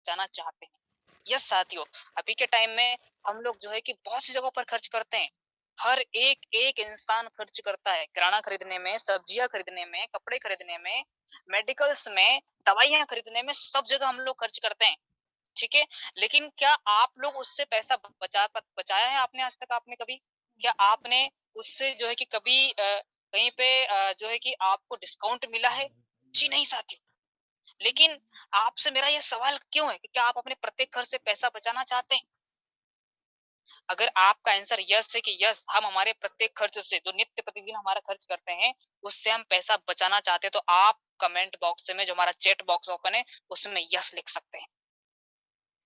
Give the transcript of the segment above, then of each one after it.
बचाना चाहते हैं। यस साथियों, अभी के टाइम में हम लोग जो है कि बहुत सी जगहों पर खर्च करते हैं। हर एक इंसान खर्च करता है, किराना खरीदने में, सब्जियाँ खरीदने में, कपड़े खरीदने में, मेडिकल्स में, दवाइयाँ खरीदने में, सब जगह हम लोग खर्च करते हैं, ठीक है? लेकिन क्या आप लोग उससे पैसा बचाया है आपने आज तक आपने कभी? क्या आपने उससे जो है कि कभी कहीं पे जो है कि आपको डिस्काउंट मिला है? जी नहीं साथियों। लेकिन आपसे मेरा ये सवाल क्यों है कि क्या आप अपने प्रत्येक खर्च से पैसा बचाना चाहते हैं? अगर आपका आंसर यस है कि यस हम हमारे प्रत्येक खर्च से जो नित्य प्रतिदिन हमारा खर्च करते हैं, उससे हम पैसा बचाना चाहते हैं, तो आप कमेंट बॉक्स में जो हमारा चैट बॉक्स ओपन है, उसमें यस लिख सकते हैं।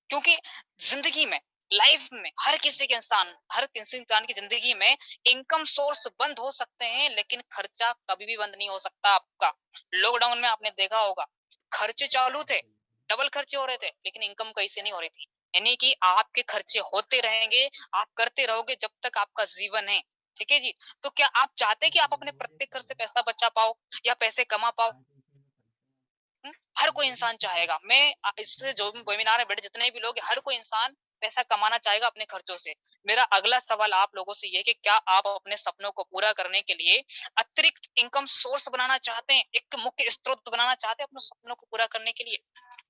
क्योंकि ज़िंदगी में, लाइफ में हर किसी इंसान की ज़िंदगी में इनकम सोर्स बंद हो सकते हैं, लेकिन खर्चा कभी भी बंद नहीं हो सकता आपका। लॉकडाउन में आपने देखा होगा, खर्चे चालू थे, डबल खर्चे हो रहे थे, लेकिन इनकम कहीं से नहीं हो रही थी। यानी कि आपके खर्चे होते रहेंगे, आप करते रहोगे जब तक आपका जीवन है। ठीक है जी? तो क्या आप चाहते हैं कि आप अपने प्रत्येक खर्च से पैसा बचा पाओ या पैसे कमा पाओ? हर कोई इंसान चाहेगा। मैं इससे जो भी वेबिनार में बैठे जितने भी लोग हैं, हर कोई इंसान पैसा कमाना चाहेगा अपने खर्चों से। मेरा अगला सवाल आप लोगों से ये है कि क्या आप अपने सपनों को पूरा करने के लिए अतिरिक्त इनकम सोर्स बनाना चाहते हैं? एक मुख्य स्रोत बनाना चाहते हैं अपने सपनों को पूरा करने के लिए?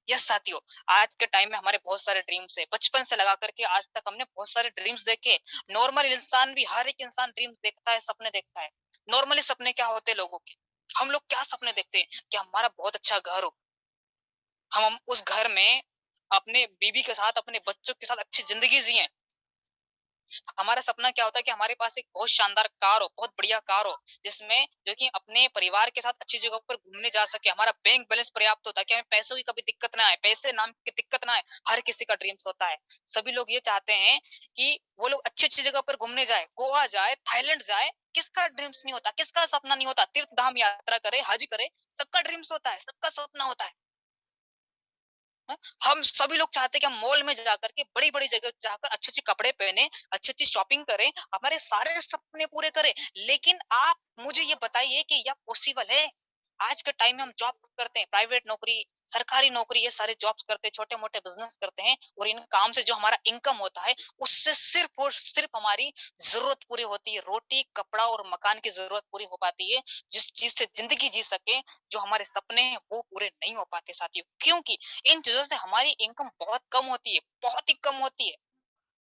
यस साथियों, आज के टाइम में हमारे बहुत सारे ड्रीम्स है। बचपन से लगा करके आज तक हमने बहुत सारे ड्रीम्स देखे। नॉर्मल इंसान भी हर एक इंसान ड्रीम्स देखता है, सपने देखता है। नॉर्मली सपने क्या होते हैं लोगों के? हम लोग क्या सपने देखते हैं कि हमारा बहुत अच्छा घर हो, हम उस घर में अपने बीवी के साथ, अपने बच्चों के साथ अच्छी ज़िंदगी जिएँ। हमारा सपना क्या होता है कि हमारे पास एक बहुत शानदार कार हो, बहुत बढ़िया कार हो, जिसमें जो कि अपने परिवार के साथ अच्छी जगहों पर घूमने जा सके। हमारा बैंक बैलेंस पर्याप्त होता है कि हमें पैसों की कभी दिक्कत ना आए, पैसे नाम की दिक्कत ना आए। हर किसी का ड्रीम्स होता है। सभी लोग ये चाहते हैं कि वो लोग अच्छी-अच्छी जगह पर घूमने जाएँ, गोवा जाए, थाईलैंड जाए। किसका ड्रीम्स नहीं होता? किसका सपना नहीं होता? तीर्थ धाम यात्रा करे, हज करे, सबका ड्रीम्स होता है, सबका सपना होता है। हैं? हम सभी लोग चाहते हैं कि हम मॉल में जाकर के बड़ी-बड़ी जगह जाकर अच्छे-अच्छे कपड़े पहने, अच्छी-अच्छी शॉपिंग करें, हमारे सारे सपने पूरे करें। लेकिन आप मुझे ये बताइए कि यह पॉसिबल है? आज के टाइम में हम जॉब करते हैं, प्राइवेट नौकरी, सरकारी नौकरी ये सारे जॉब्स करते हैं, छोटे-मोटे बिज़नेस करते हैं और इन काम से जो हमारा इनकम होता है, उससे सिर्फ़ और सिर्फ़ हमारी ज़रूरत पूरी होती है। रोटी, कपड़ा और मकान की ज़रूरत पूरी हो पाती है। जिस चीज़ से ज़िंदगी जी सकें, जो हमारे सपने हैं, वो पूरे नहीं हो पाते साथियों। क्योंकि इन चीज़ों से हमारी इनकम बहुत कम होती है, बहुत ही कम होती है,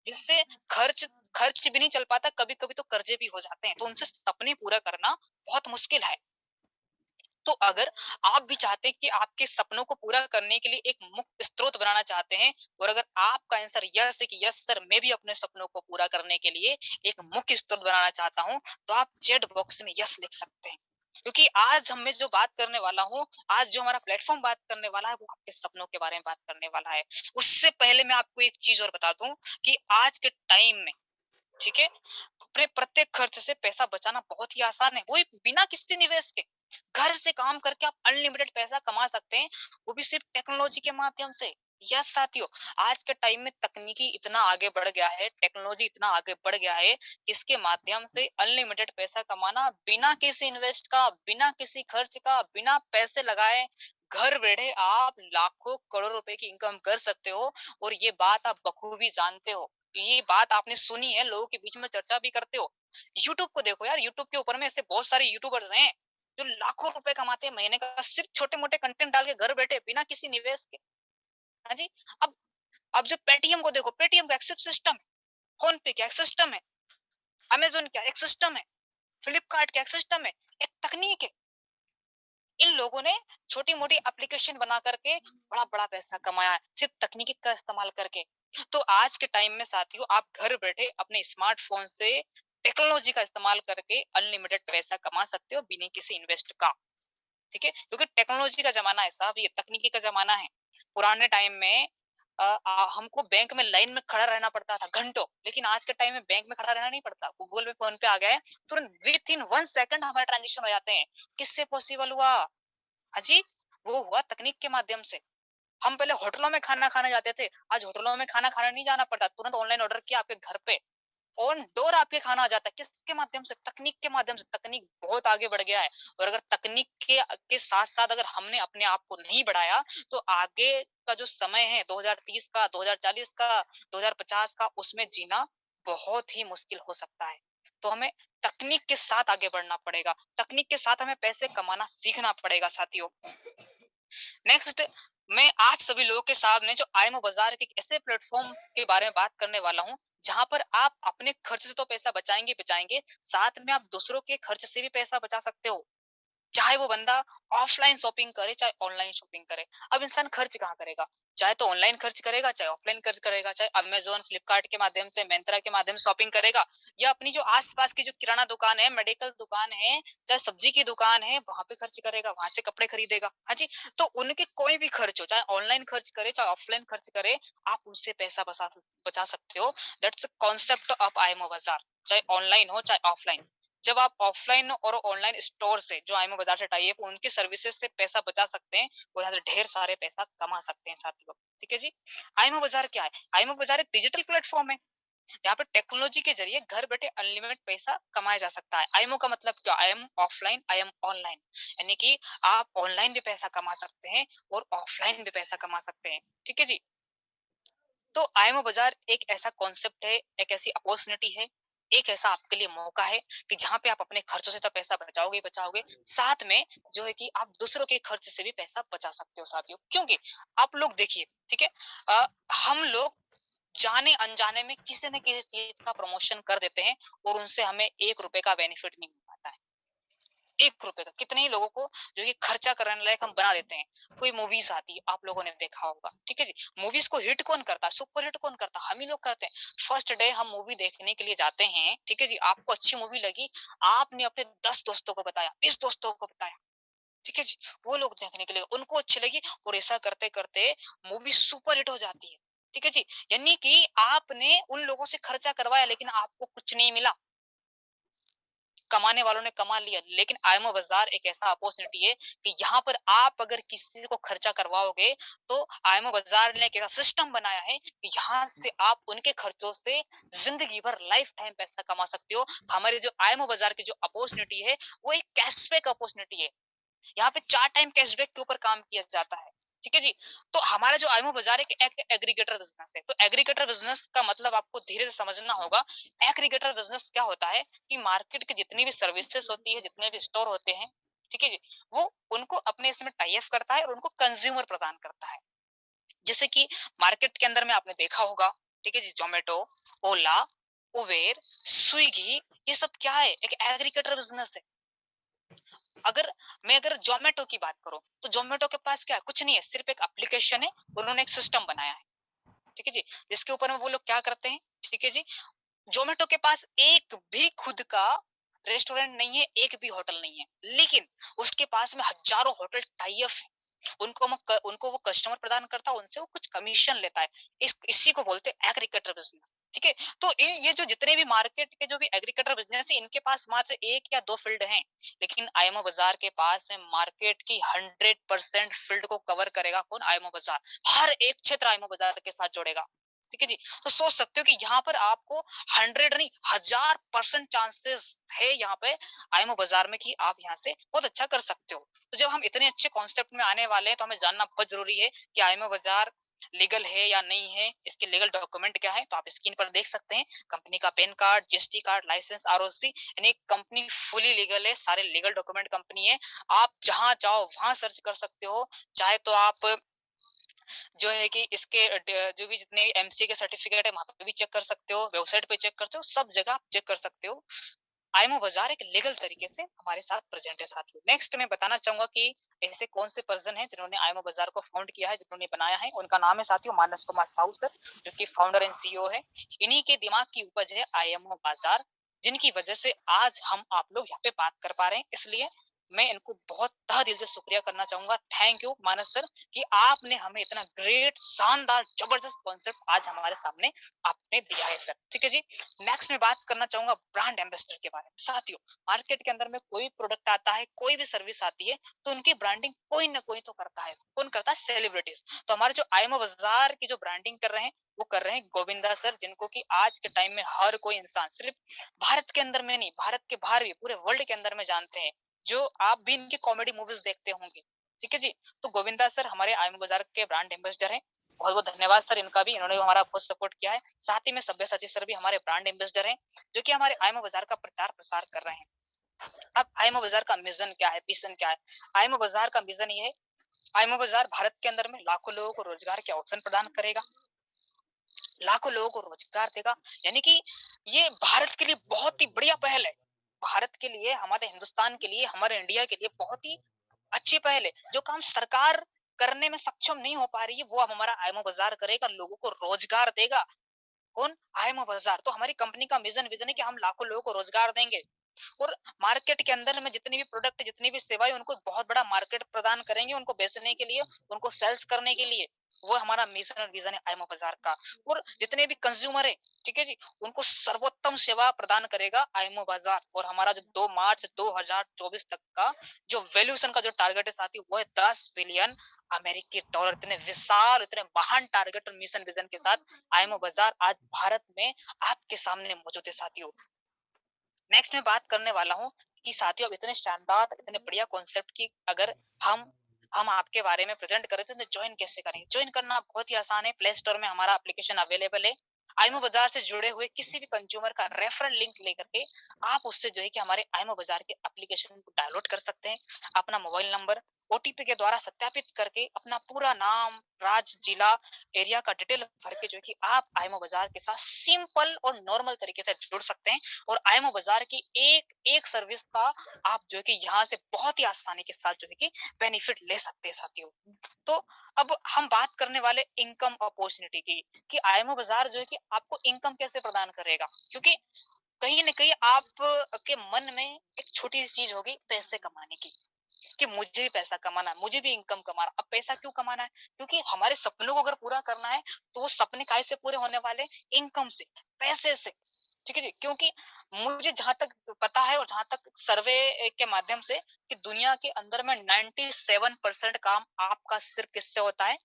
जिससे खर्च खर्च भी नहीं चल पाता, कभी-कभी तो कर्ज़े भी हो जाते हैं, तो उनसे सपने पूरा करना बहुत मुश्किल है। तो अगर आप भी चाहते हैं कि आपके सपनों को पूरा करने के लिए एक मुक्त स्रोत बनाना चाहते हैं और अगर आपका आंसर यस है कि यस सर मैं भी अपने सपनों को पूरा करने के लिए एक मुख्य स्रोत बनाना चाहता हूँ, तो आप चैट बॉक्स में यस लिख सकते हैं। क्योंकि आज हम मैं जो बात करने वाला हूँ, आज जो हमारा प्लेटफ़ॉर्म बात करने वाला है, वो आपके सपनों के बारे में बात करने वाला है। उससे पहले मैं आपको एक चीज़ और बता दूँ कि आज के टाइम में, ठीक है? अपने प्रत्येक खर्च से पैसा बचाना बहुत ही आसान है, वो भी बिना किसी निवेश के। घर से काम करके आप अनलिमिटेड पैसा कमा सकते हैं, वो भी सिर्फ टेक्नोलॉजी के माध्यम से। यस साथियों, आज के टाइम में तकनीकी इतना आगे बढ़ गया है, टेक्नोलॉजी इतना आगे बढ़ गया है, जिसके माध्यम से अनलिमिटेड पैसा कमाना बिना किसी इन्वेस्ट का, बिना किसी खर्च का, बिना पैसे लगाए, घर बैठे आप लाखों करोड़ों रुपए की इनकम कर सकते हो और ये बात आप बखूबी जानते हो। ये बात आपने सुनी है, लोगों के बीच में चर्चा भी करते हो। यूट्यूब को देखो यार, यूट्यूब के ऊपर में ऐसे बहुत सारे यूट्यूबर्स हैं, जो लाखों रुपए कमाते हैं महीने का सिर्फ छोटे-मोटे कंटेंट डाल के घर बैठे बिना किसी निवेश के। हाँ जी। अब अब जो पेटीएम को देखो, पेटीएम का एक सिस्टम है, फ़ोन पे का एक सिस्टम है, अमेज़न का एक सिस्टम है, फ्लिपकार्ट का एक सिस्टम है, एक तकनीक है। इन लोगों ने छोटी-मोटी एप्लीकेशन बना करके बड़ा-बड़ा पैसा कमाया है, सिर्फ तकनीकी का इस्तेमाल करके। तो आज के टाइम में साथियों आप घर बैठे अपने स्मार्टफ़ोन से टेक्नोलॉजी का इस्तेमाल करके अनलिमिटेड पैसा कमा सकते हो बिना किसी इन्वेस्ट का, ठीक है? क्योंकि टेक्नोलॉजी का ज़माना है साहब, ये तकनीकी का ज़माना है। पुराने टाइम में हमको बैंक में लाइन में खड़ा रहना पड़ता था घंटों, लेकिन आज के टाइम में बैंक में खड़ा रहना नहीं पड़ता। गूगल पे, फ़ोन पे आ गया है, तुरंत विथिन 1 सेकंड हमारे ट्रांज़ैक्शन हो जाते हैं। किससे पॉसिबल हुआ? हाँ जी, वो हुआ तकनीक के माध्यम से। हम पहले होटलों में खाना खाने जाते थे, आज होटलों में खाना खाने नहीं जाना पड़ता, तुरंत ऑनलाइन ऑर्डर किया आपके घर पे ऑन डोर आपके खाना आ जाता है। किसके माध्यम से? तकनीक के माध्यम से। तकनीक बहुत आगे बढ़ गया है और अगर तकनीक के साथ-साथ अगर हमने अपने आप को नहीं बढ़ाया तो आगे का जो समय है 2030 का, 2040 का, 2050 का उसमें जीना बहुत ही मुश्किल हो सकता है। तो हमें तकनीक के साथ आगे बढ़ना पड़ेगा। तकनीक के साथ हमें पैसे कमाना सीखना पड़ेगा साथियों। नेक्स्ट मैं आप सभी लोगों के सामने जो आईएमओ बाजार के एक ऐसे प्लेटफॉर्म के बारे में बात करने वाला हूँ जहां पर आप अपने खर्च से तो पैसा बचाएंगे बचाएंगे, साथ में आप दूसरों के खर्च से भी पैसा बचा सकते हो। चाहे वो बंदा ऑफलाइन शॉपिंग करे चाहे ऑनलाइन शॉपिंग करे। अब इंसान खर्च कहाँ करेगा? चाहे तो ऑनलाइन खर्च करेगा, चाहे ऑफलाइन खर्च करेगा, चाहे अमेज़न, फ्लिपकार्ट के माध्यम से, मिंत्रा के माध्यम से शॉपिंग करेगा या अपनी जो आस-पास की जो किराना दुकान है, मेडिकल दुकान है, चाहे सब्जी की दुकान है, वहाँ पे खर्च करेगा, वहाँ से कपड़े खरीदेगा। हाँ जी, तो उनके कोई भी खर्च हो, चाहे ऑनलाइन खर्च करे, चाहे ऑफलाइन खर्च करे, आप उससे पैसा बचा सकते हो। That's a concept of IMO बाजार, चाहे ऑनलाइन हो, चाहे ऑफलाइन। जब आप ऑफलाइन और ऑनलाइन स्टोर से जो आईएमओ बाजार से टाई अप उनके सर्विसेज से पैसा बचा सकते हैं और यहाँ से ढेर सारे पैसा कमा सकते हैं साथियों। ठीक है जी। आईएमओ बाजार क्या है? आईएमओ बाजार एक डिजिटल प्लेटफॉर्म है जहाँ पे टेक्नोलॉजी के जरिए घर बैठे अनलिमिटेड पैसा कमाया जा सकता है। आईएमओ का मतलब क्या? I am offline, I am online. यानी कि आप ऑनलाइन भी पैसा कमा सकते हैं और ऑफलाइन भी पैसा कमा सकते हैं। ठीक है जी। तो आईएमओ बाजार एक ऐसा कॉन्सेप्ट है, एक ऐसी अपॉर्चुनिटी है, एक ऐसा आपके लिए मौका है कि जहाँ पे आप अपने खर्चों से तो पैसा बचाओगे ही बचाओगे, साथ में जो है कि आप दूसरों के खर्च से भी पैसा बचा सकते हो साथियों। क्योंकि आप लोग देखिए, ठीक है? हम लोग जाने अनजाने में किसी न किसी चीज का प्रमोशन कर देते हैं और उनसे हमें 1 रुपए का बेनिफिट नहीं मिल पाता है। 1 रुपए का कितने ही लोगों को जो ये खर्चा करने लायक हम बना देते हैं। कोई मूवीज आती है, आप लोगों ने देखा होगा, ठीक है जी। मूवीज को हिट कौन करता है? सुपर हिट कौन करता है? हम ही लोग करते हैं। फर्स्ट डे हम मूवी देखने के लिए जाते हैं, ठीक है जी। आपको अच्छी मूवी लगी, आपने अपने 10 दोस्तों को बताया, 20 दोस्तों को बताया, ठीक है जी। वो लोग देखने के लिए उनको अच्छी लगी और ऐसा करते करते मूवी सुपर हिट हो जाती है, ठीक है जी। यानी कि आपने उन लोगों से खर्चा करवाया लेकिन आपको कुछ नहीं मिला। कमाने वालों ने कमा लिया, लेकिन आईएमओ बाजार एक ऐसा अपॉर्चुनिटी है कि यहाँ पर आप अगर किसी को खर्चा करवाओगे तो आईएमओ बाजार ने एक ऐसा सिस्टम बनाया है कि यहाँ से आप उनके खर्चों से जिंदगी भर लाइफ टाइम पैसा कमा सकते हो। हमारे जो आईएमओ बाजार की जो अपॉर्चुनिटी है वो एक कैशबैक अपॉर्चुनिटी है। यहाँ पे 4 टाइम कैशबैक के ऊपर काम किया जाता है। ठीक है जी। तो हमारा जो आईएमओ बाजार है एक एग्रीगेटर बिजनेस है। तो एग्रीगेटर बिजनेस का मतलब आपको धीरे से समझना होगा। एग्रीगेटर बिजनेस क्या होता है कि मार्केट की जितनी भी सर्विसेज होती है, जितने भी स्टोर होते हैं, ठीक है जी, वो उनको अपने इसमें टाई अप करता है और उनको कंज्यूमर प्रदान करता है। जैसे कि मार्केट के अंदर में आपने देखा होगा, ठीक है जी, ज़ोमैटो, ओला, उबेर, स्विगी, ये सब क्या है? एक एग्रीगेटर बिजनेस है। अगर अगर ज़ोमैटो की बात करूँ, तो ज़ोमैटो के पास क्या है? कुछ नहीं है, सिर्फ़ एक एप्लीकेशन है, उन्होंने एक सिस्टम बनाया है, ठीक है जी? जिसके ऊपर में वो लोग क्या करते हैं, ठीक है जी? ज़ोमैटो के पास एक भी खुद का रेस्टोरेंट नहीं है, एक भी होटल नहीं है, लेकिन उसके पास में हज़ारों होटल टाई अप है। उनको वो कस्टमर प्रदान करता है, उनसे वो कुछ कमीशन लेता है। इसी को बोलते हैं एग्रीगेटर बिज़नेस, ठीक है? तो ये जो जितने भी मार्केट के जो भी एग्रीगेटर बिज़नेस है, इनके पास मात्र 1 या 2 फील्ड हैं, लेकिन आईएमओ बाजार के पास में मार्केट की 100% फील्ड को कवर करेगा कौन? आईएमओ बाजार। हर एक क्षेत्र आईएमओ बाजार के साथ जोड़ेगा। ठीक है जी। तो सोच सकते हो कि यहाँ पर आपको 100 नहीं 1000% चांसेस है यहाँ पे आईएमओ बाजार में कि आप यहाँ से बहुत अच्छा कर सकते हो। तो जब हम इतने अच्छे कॉन्सेप्ट में आने वाले हैं तो हमें जानना बहुत जरूरी है कि आईएमओ बाजार लीगल है या नहीं है, इसके लीगल डॉक्यूमेंट क्या है। तो आप स्क्रीन पर देख सकते हैं, कंपनी का PAN card, GST card, licence, ROC, यानी कंपनी फुली लीगल है, सारे लीगल डॉक्यूमेंट कंपनी है। आप जहां चाहो वहां सर्च कर सकते हो। चाहे तो आप जो है कि इसके जो भी जितने एमसीए के सर्टिफिकेट है वहां पे भी चेक कर सकते हो, वेबसाइट पे चेक करते हो, सब जगह आप चेक कर सकते हो। आईएमओ बाजार एक लीगल तरीके से हमारे साथ प्रेजेंट है साथियों। नेक्स्ट मैं बताना चाहूंगा कि ऐसे कौन से पर्सन हैं जिन्होंने आईएमओ बाजार को फाउंड किया है, जिन्होंने बनाया है। उनका नाम है साथियों मानस कुमार साहू सर, जो कि फाउंडर एंड सीईओ है। इन्हीं के दिमाग की उपज है आईएमओ बाजार, जिनकी वजह से आज हम आप लोग यहाँ पे बात कर पा रहे हैं। इसलिए मैं इनको बहुत तहे दिल से शुक्रिया करना चाहूँगा। थैंक यू मानस सर कि आपने हमें इतना ग्रेट, शानदार, ज़बरदस्त कॉन्सेप्ट आज हमारे सामने आपने दिया है सर। ठीक है जी। नेक्स्ट मैं बात करना चाहूँगा ब्रांड एम्बेसडर के बारे में। साथियों, मार्केट के अंदर में कोई भी प्रोडक्ट आता है, कोई भी सर्विस आती है, तो उनकी ब्रांडिंग कोई ना कोई तो करता है। कौन करता है? सेलिब्रिटीज़। तो हमारे जो आईएमओ बाज़ार की जो ब्रांडिंग कर रहे हैं, वो कर रहे हैं गोविंदा सर, जिनको कि आज के टाइम में हर कोई इंसान सिर्फ भारत के अंदर में नहीं, भारत के बाहर भी पूरे वर्ल्ड के अंदर में जानते हैं। जो आप भी इनकी कॉमेडी मूवीज देखते होंगे। ठीक है जी। तो गोविंदा सर हमारे आईएमओ बाजार के ब्रांड एम्बेसडर हैं। बहुत बहुत धन्यवाद सर इनका भी, इन्होंने हमारा बहुत सपोर्ट किया है। साथ ही में सब्यसाची सर भी हमारे ब्रांड एम्बेसडर हैं, जो कि हमारे आईएमओ बाजार का प्रचार प्रसार कर रहे हैं। अब आईएमओ बाजार का मिशन क्या है, विजन क्या है? आईएमओ बाजार का मिशन ये है, आईएमओ बाजार भारत के अंदर में लाखों लोगों को रोजगार के अवसर प्रदान करेगा, लाखों लोगों को रोजगार देगा। यानी कि ये भारत के लिए बहुत ही बढ़िया पहल है। भारत के लिए, हमारे हिंदुस्तान के लिए, हमारे इंडिया के लिए बहुत ही अच्छी पहल है। जो काम सरकार करने में सक्षम नहीं हो पा रही है, वो अब हमारा आईएमओ बाजार करेगा, लोगों को रोजगार देगा। कौन? आईएमओ बाजार। तो हमारी कंपनी का विजन है कि हम लाखों लोगों को रोजगार देंगे और मार्केट के अंदर में जितनी भी प्रोडक्ट, जितनी भी सेवाएं, उनको बहुत बड़ा मार्केट प्रदान करेंगे, उनको बेचने के लिए, उनको सेल्स करने के लिए। वो हमारा मिशन और विजन है आईएमओ बाजार का। और जितने भी कंज्यूमर है, ठीक है जी, उनको सर्वोत्तम सेवा प्रदान करेगा आईएमओ बाजार। और हमारा जो 2 मार्च 2024 तक का जो वैल्यूएशन का जो टारगेट है साथी, वो है 10 बिलियन अमेरिकी डॉलर। इतने विशाल, इतने महान टारगेट और मिशन विजन के साथ आईएमओ बाजार आज भारत में आपके सामने मौजूद है साथियों। नेक्स्ट मैं बात करने वाला हूँ कि साथियों, अब इतने शानदार, इतने बढ़िया कॉन्सेप्ट की अगर हम आपके बारे में प्रेजेंट करें तो ज्वाइन कैसे करेंगे? ज्वाइन करना बहुत ही आसान है। प्ले स्टोर में हमारा एप्लीकेशन अवेलेबल है। आईएमओ बाजार से जुड़े हुए किसी भी कंज्यूमर का रेफरल लिंक लेकर के आप उससे जो है कि हमारे आईएमओ बाजार के एप्लीकेशन को डाउनलोड कर सकते हैं। अपना मोबाइल नंबर ओटीपी के द्वारा सत्यापित करके अपना पूरा नाम, राज्य, जिला, एरिया का डिटेल भर के जो है कि आप आईएमओ बाजार के साथ सिंपल और नॉर्मल तरीके से जुड़ सकते हैं। और आईएमओ बाजार की एक एक सर्विस का आप जो है कि यहाँ से बहुत ही आसानी के साथ जो है कि बेनिफिट ले सकते हैं साथियों। तो अब हम बात करने वाले इनकम अपॉर्चुनिटी की, कि आईएमओ बाजार जो है कि आपको इनकम कैसे प्रदान करेगा। क्योंकि कहीं ना कहीं आप के मन में एक छोटी सी चीज होगी, पैसे कमाने की, कि मुझे भी पैसा कमाना है, मुझे भी इनकम कमाना। अब पैसा क्यों कमाना है? क्योंकि हमारे सपनों को अगर पूरा करना है, तो वो सपने काहे से पूरे होने वाले? इनकम से, पैसे से। ठीक है जी। क्योंकि मुझे जहां तक पता है और जहां तक सर्वे के माध्यम से, कि दुनिया के अंदर में 97% काम आपका सिर्फ किससे होता है?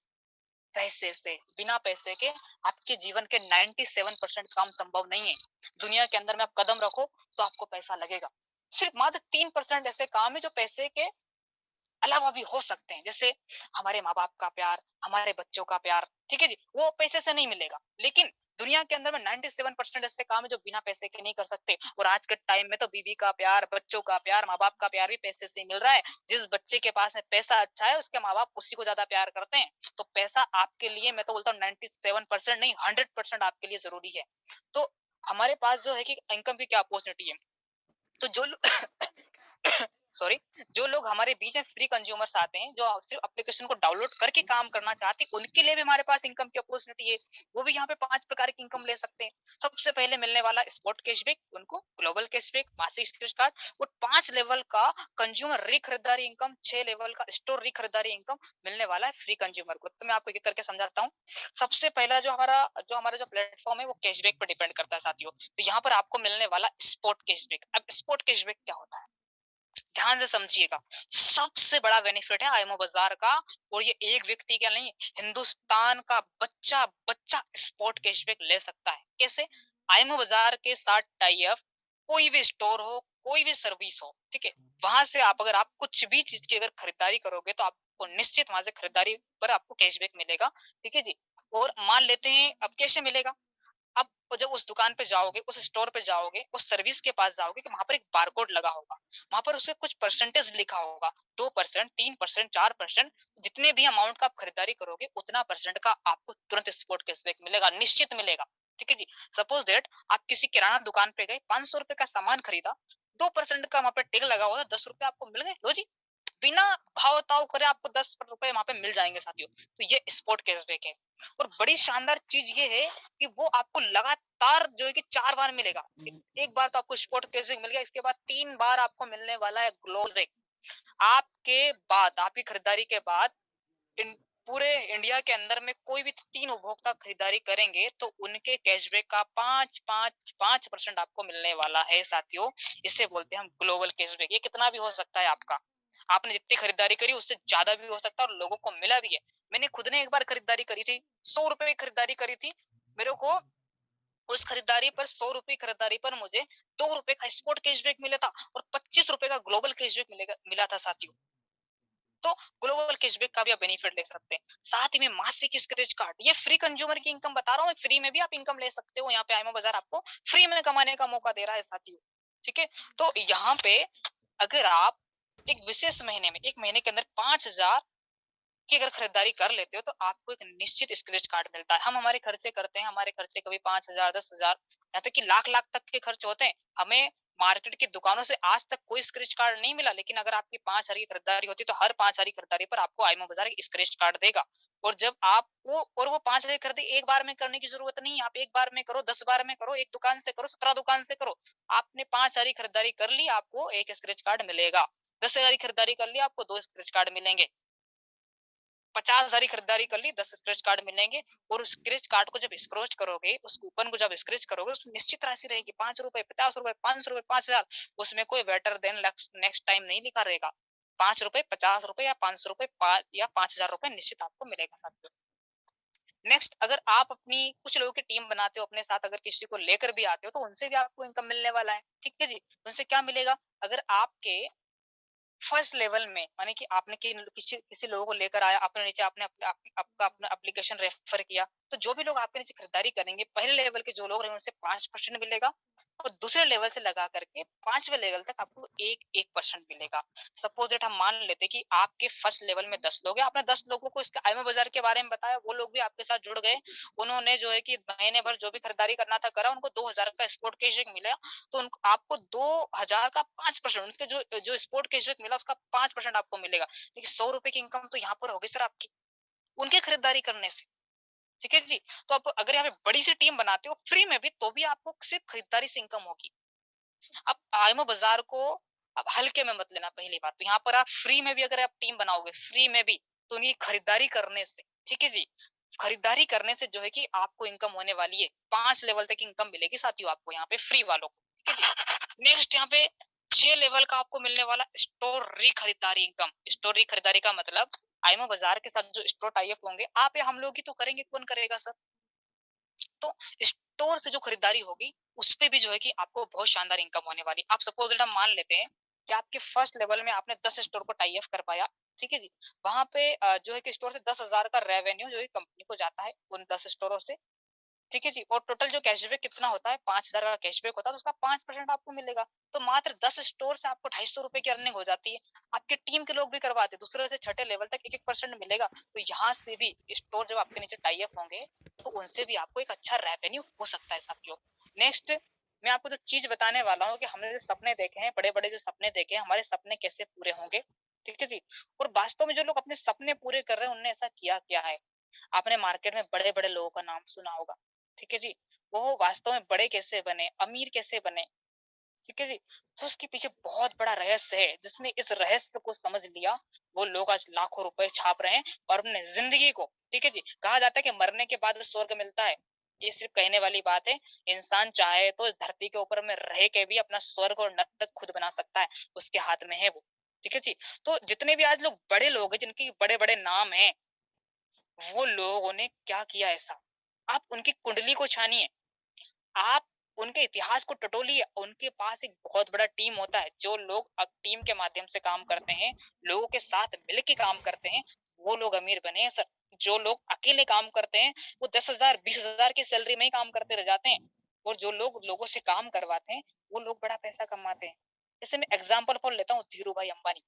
पैसे से। बिना पैसे के आपके जीवन के 97% काम संभव नहीं है। दुनिया के अंदर में आप कदम रखो तो आपको पैसा लगेगा। सिर्फ मात्र 3% ऐसे काम है जो पैसे के अलावा भी हो सकते हैं। जैसे हमारे माँ बाप का प्यार, हमारे बच्चों का प्यार, ठीक है जी, वो पैसे से नहीं मिलेगा। लेकिन दुनिया के अंदर में 97% ऐसे काम है जो बिना पैसे के नहीं कर सकते। और आज के टाइम में तो बीवी का प्यार, बच्चों का प्यार, माँ बाप का प्यार भी पैसे से मिल रहा है। जिस बच्चे के पास में पैसा अच्छा है, उसके माँ बाप उसी को ज्यादा प्यार करते हैं। तो पैसा आपके लिए, मैं तो बोलता हूँ 97% नहीं, 100% आपके लिए जरूरी है। तो हमारे पास जो है कि इनकम की क्या अपॉर्चुनिटी है। तो जो सॉरी, जो लोग हमारे बीच में फ्री कंज्यूमर्स आते हैं, जो सिर्फ एप्लीकेशन को डाउनलोड करके काम करना चाहते हैं, उनके लिए भी हमारे पास इनकम की अपॉर्चुनिटी है। वो भी यहाँ पे 5 प्रकार की इनकम ले सकते हैं। सबसे पहले मिलने वाला स्पॉट कैशबैक, उनको ग्लोबल कैशबैक, मासिक स्क्रैच कार्ड। और 5 लेवल का कंज्यूमर री-खरीदारी इनकम, 6 लेवल का स्टोर री-खरीदारी इनकम मिलने वाला है फ्री कंज्यूमर को। तो मैं आपको एक-एक करके समझाता हूँ। सबसे पहला जो हमारा जो प्लेटफॉर्म है, वो कैशबैक पर डिपेंड करता है साथियों। तो यहाँ पर आपको मिलने वाला स्पॉट कैशबैक। अब स्पॉट कैशबैक क्या होता है? ध्यान से समझिएगा। सबसे बड़ा बेनिफिट है आईएमओ बाजार का। और ये एक व्यक्ति का नहीं, हिंदुस्तान का बच्चा बच्चा स्पॉट कैशबैक ले सकता है। कैसे? आईएमओ बाजार के साथ टाई अप, कोई भी स्टोर हो, कोई भी सर्विस हो, ठीक है, वहां से अगर आप कुछ भी चीज की अगर खरीदारी करोगे, तो आपको निश्चित वहां से खरीदारी पर आपको कैशबैक मिलेगा। ठीक है जी। और मान लेते हैं, अब कैसे मिलेगा? अब जब उस दुकान पे जाओगे, उस स्टोर पे जाओगे, उस सर्विस के पास जाओगे, कि वहां पर एक बारकोड लगा होगा, वहां पर उसके कुछ परसेंटेज लिखा होगा, 2%, 3%, 4%। जितने भी अमाउंट का आप खरीदारी करोगे, उतना परसेंट का आपको तुरंत स्पॉट कैशबैक मिलेगा, निश्चित मिलेगा। ठीक है जी। सपोज दैट आप किसी किराना दुकान पे गए, 500 रुपए का सामान खरीदा, 2% का वहां पे टिक लगा हुआ था, 10 रुपए आपको मिल गए, लो जी। बिना भाव ताव करे आपको 10 रुपए वहां पे मिल जाएंगे साथियों। तो ये स्पॉट कैशबैक है। और बड़ी शानदार चीज ये है कि वो आपको लगातार जो है कि 4 बार मिलेगा। एक बार तो आपको स्पॉट कैशबैक मिल गया, इसके बाद 3 बार आपको मिलने वाला है ग्लोबल कैशबैक। आपके बाद, आपकी खरीदारी के बाद इन पूरे इंडिया के अंदर में कोई भी 3 उपभोक्ता खरीदारी करेंगे तो उनके कैशबैक का 5% आपको मिलने वाला है साथियों। इसे बोलते हैं हम ग्लोबल कैशबैक। ये कितना भी हो सकता है आपका। आपने जितनी खरीदारी करी उससे ज़्यादा भी हो सकता है और लोगों को मिला भी है। मैंने खुद ने एक बार खरीदारी करी थी, ₹100 की खरीदारी करी थी। मेरे को उस खरीदारी पर ₹100 खरीदारी पर मुझे ₹2 का स्पॉट कैशबैक मिला था और ₹25 का ग्लोबल कैशबैक मिला था साथियों। तो ग्लोबल कैशबैक का भी आप बेनिफिट ले सकते हैं। साथ ही में मासिक स्क्रैच कार्ड, ये फ्री कंज्यूमर की इनकम बता रहा हूँ मैं, फ्री में भी आप इनकम ले सकते हो। यहाँ पे आईएमओ बाजार आपको फ्री में कमाने का मौका दे रहा है साथियों। ठीक है? तो यहाँ पे अगर आप एक विशेष महीने में, 1 महीने के अंदर 5,000 की अगर खरीदारी कर लेते हो तो आपको एक निश्चित स्क्रैच कार्ड मिलता है। हम हमारे खर्चे करते हैं, हमारे खर्चे कभी 5,000, 10,000, यहाँ तक कि लाख-लाख तक के खर्च होते हैं। हमें मार्केट की दुकानों से आज तक कोई स्क्रैच कार्ड नहीं मिला, लेकिन अगर आपकी 5,000 की खरीदारी होती है तो हर 5,000 की खरीदारी पर आपको आईएमओ बाजार एक स्क्रैच कार्ड देगा। और जब आप वो 5,000 की खरीदारी एक बार में करने की जरूरत नहीं है। आप एक बार में करो, 10 बार में करो, एक दुकान से करो, 17 दुकान से करो। आपने 5,000 की खरीदारी कर ली, आपको एक स्क्रैच कार्ड मिलेगा। 10,000 की खरीदारी कर ली, आपको 2 स्क्रैच कार्ड मिलेंगे। 50,000 की खरीदारी कर ली, 10 स्क्रैच कार्ड मिलेंगे। और उस स्क्रैच कार्ड को जब स्क्रॉच करोगे, उस कूपन को जब स्क्रैच करोगे, उसमें निश्चित राशि रहेगी, ₹5, ₹50, ₹500, 5,000। उसमें कोई बेटर देन नेक्स्ट टाइम नहीं लिखा रहेगा। ₹5, ₹50 या ₹500 या ₹5,000 निश्चित आपको मिलेगा साथियों। नेक्स्ट, अगर आप अपनी कुछ लोगों की टीम बनाते हो, अपने साथ अगर किसी को लेकर भी आते हो, तो उनसे भी आपको इनकम मिलने वाला है। ठीक है जी? उनसे क्या मिलेगा? अगर आपके फर्स्ट लेवल में, माने कि आपने किसी किसी लोगों को लेकर आया, अपने नीचे आपने आपका अपना एप्लीकेशन रेफर किया, तो जो भी लोग आपके नीचे खरीदारी करेंगे, पहले लेवल के जो लोग रहेंगे उनसे 5% मिलेगा और दूसरे लेवल से लगा करके 5वें लेवल तक आपको 1% मिलेगा। सपोज दैट हम मान लेते कि आपके फर्स्ट लेवल में 10 लोग हैं, आपने 10 लोगों को इसके आईएमओ बाजार के बारे में बताया, वो लोग भी आपके साथ जुड़ गए। उन्होंने जो है कि महीने भर जो भी खरीदारी करना था करा, उनको 2,000 का स्पॉट कैशबैक मिला। तो उनको आपको 2,000 का 5%, उनके जो जो स्पॉट कैशबैक मिला उसका 5% आपको मिलेगा। लेकिन ₹100 की इनकम तो यहाँ पर होगी सर आपकी, उनके खरीदारी करने से। ठीक है जी? तो आप अगर यहाँ पे बड़ी सी टीम बनाते हो फ्री में भी, तो भी आपको सिर्फ खरीदारी से इनकम होगी। अब आईएमओ बाजार को अब हल्के में मत लेना, पहली बात तो। यहाँ पर आप फ्री में भी अगर आप टीम बनाओगे, फ्री में भी, तो उनकी खरीदारी करने से, ठीक है जी? खरीदारी करने से जो है कि आपको इनकम होने वाली है। 5 लेवल तक इनकम मिलेगी साथियों आपको यहाँ पे फ्री वालों को। ठीक है जी? नेक्स्ट यहाँ पे 6 लेवल का आपको मिलने वाला स्टोर री-खरीदारी इनकम। स्टोर री-खरीदारी का मतलब आईएमओ बाजार के साथ जो स्टोर टाई अप होंगे, आप या हम लोग ही तो करेंगे, कौन करेगा सर? तो स्टोर से जो खरीदारी होगी, उसपे भी जो है कि आपको बहुत शानदार इनकम होने वाली है। आप सपोज़ दैट हम मान लेते हैं कि आपके फर्स्ट लेवल में आपने 10 स्टोर को टाई अप कर पाया, ठीक है जी? वहाँ पे जो है कि स्टोर से 10,000 का रेवेन्यू जो है कंपनी को जाता है उन 10 स्टोरों से। ठीक है जी? और टोटल जो कैशबैक कितना होता है, 5,000 का कैशबैक होता है, तो उसका 5% आपको मिलेगा। तो मात्र 10 स्टोर से आपको ₹250 की अर्निंग हो जाती है। आपकी टीम के लोग भी करवाते हैं, दूसरे से छठे लेवल तक 1-1% मिलेगा। तो यहाँ से भी स्टोर जब आपके नीचे टाई अप होंगे, तो उनसे भी आपको एक अच्छा रेवेन्यू हो सकता है साथियों। नेक्स्ट, मैं आपको जो चीज़ बताने वाला हूँ कि हमने जो सपने देखे हैं, बड़े-बड़े जो सपने देखे हैं, हमारे सपने कैसे पूरे होंगे, ठीक है जी? और वास्तव में जो लोग अपने सपने पूरे कर रहे हैं, उन्होंने ऐसा किया क्या है? आपने मार्केट में बड़े-बड़े लोगों का नाम सुना होगा, ठीक है जी? वो वास्तव में बड़े कैसे बने, अमीर कैसे बने, ठीक है जी? तो उसके पीछे बहुत बड़ा रहस्य है। जिसने इस रहस्य को समझ लिया, वो लोग आज लाखों रुपए छाप रहे हैं और अपने ज़िंदगी को, ठीक है जी? कहा जाता है कि मरने के बाद स्वर्ग मिलता है। ये सिर्फ़ कहने वाली बात है। इंसान चाहे तो इस धरती के ऊपर में रह के भी अपना स्वर्ग और नरक खुद बना सकता है। उसके हाथ में है वो, ठीक है जी? तो जितने भी आज लोग बड़े लोग हैं, जिनके बड़े-बड़े नाम हैं, वो लोगों ने क्या किया ऐसा? आप उनकी कुंडली को छानिए, आप उनके इतिहास को टटोलिए। उनके पास एक बहुत बड़ा टीम होता है, जो लोग टीम के माध्यम से काम करते हैं, लोगों के साथ मिल के काम करते हैं, वो लोग अमीर बने हैं सर। जो लोग अकेले काम करते हैं, वो 10,000, 20,000 की सैलरी में ही काम करते रह जाते हैं। और जो लोग लोगों से काम करवाते हैं, वो लोग बड़ा पैसा कमाते हैं। जैसे मैं एग्जांपल फॉर लेता हूँ, धीरू भाई अंबानी।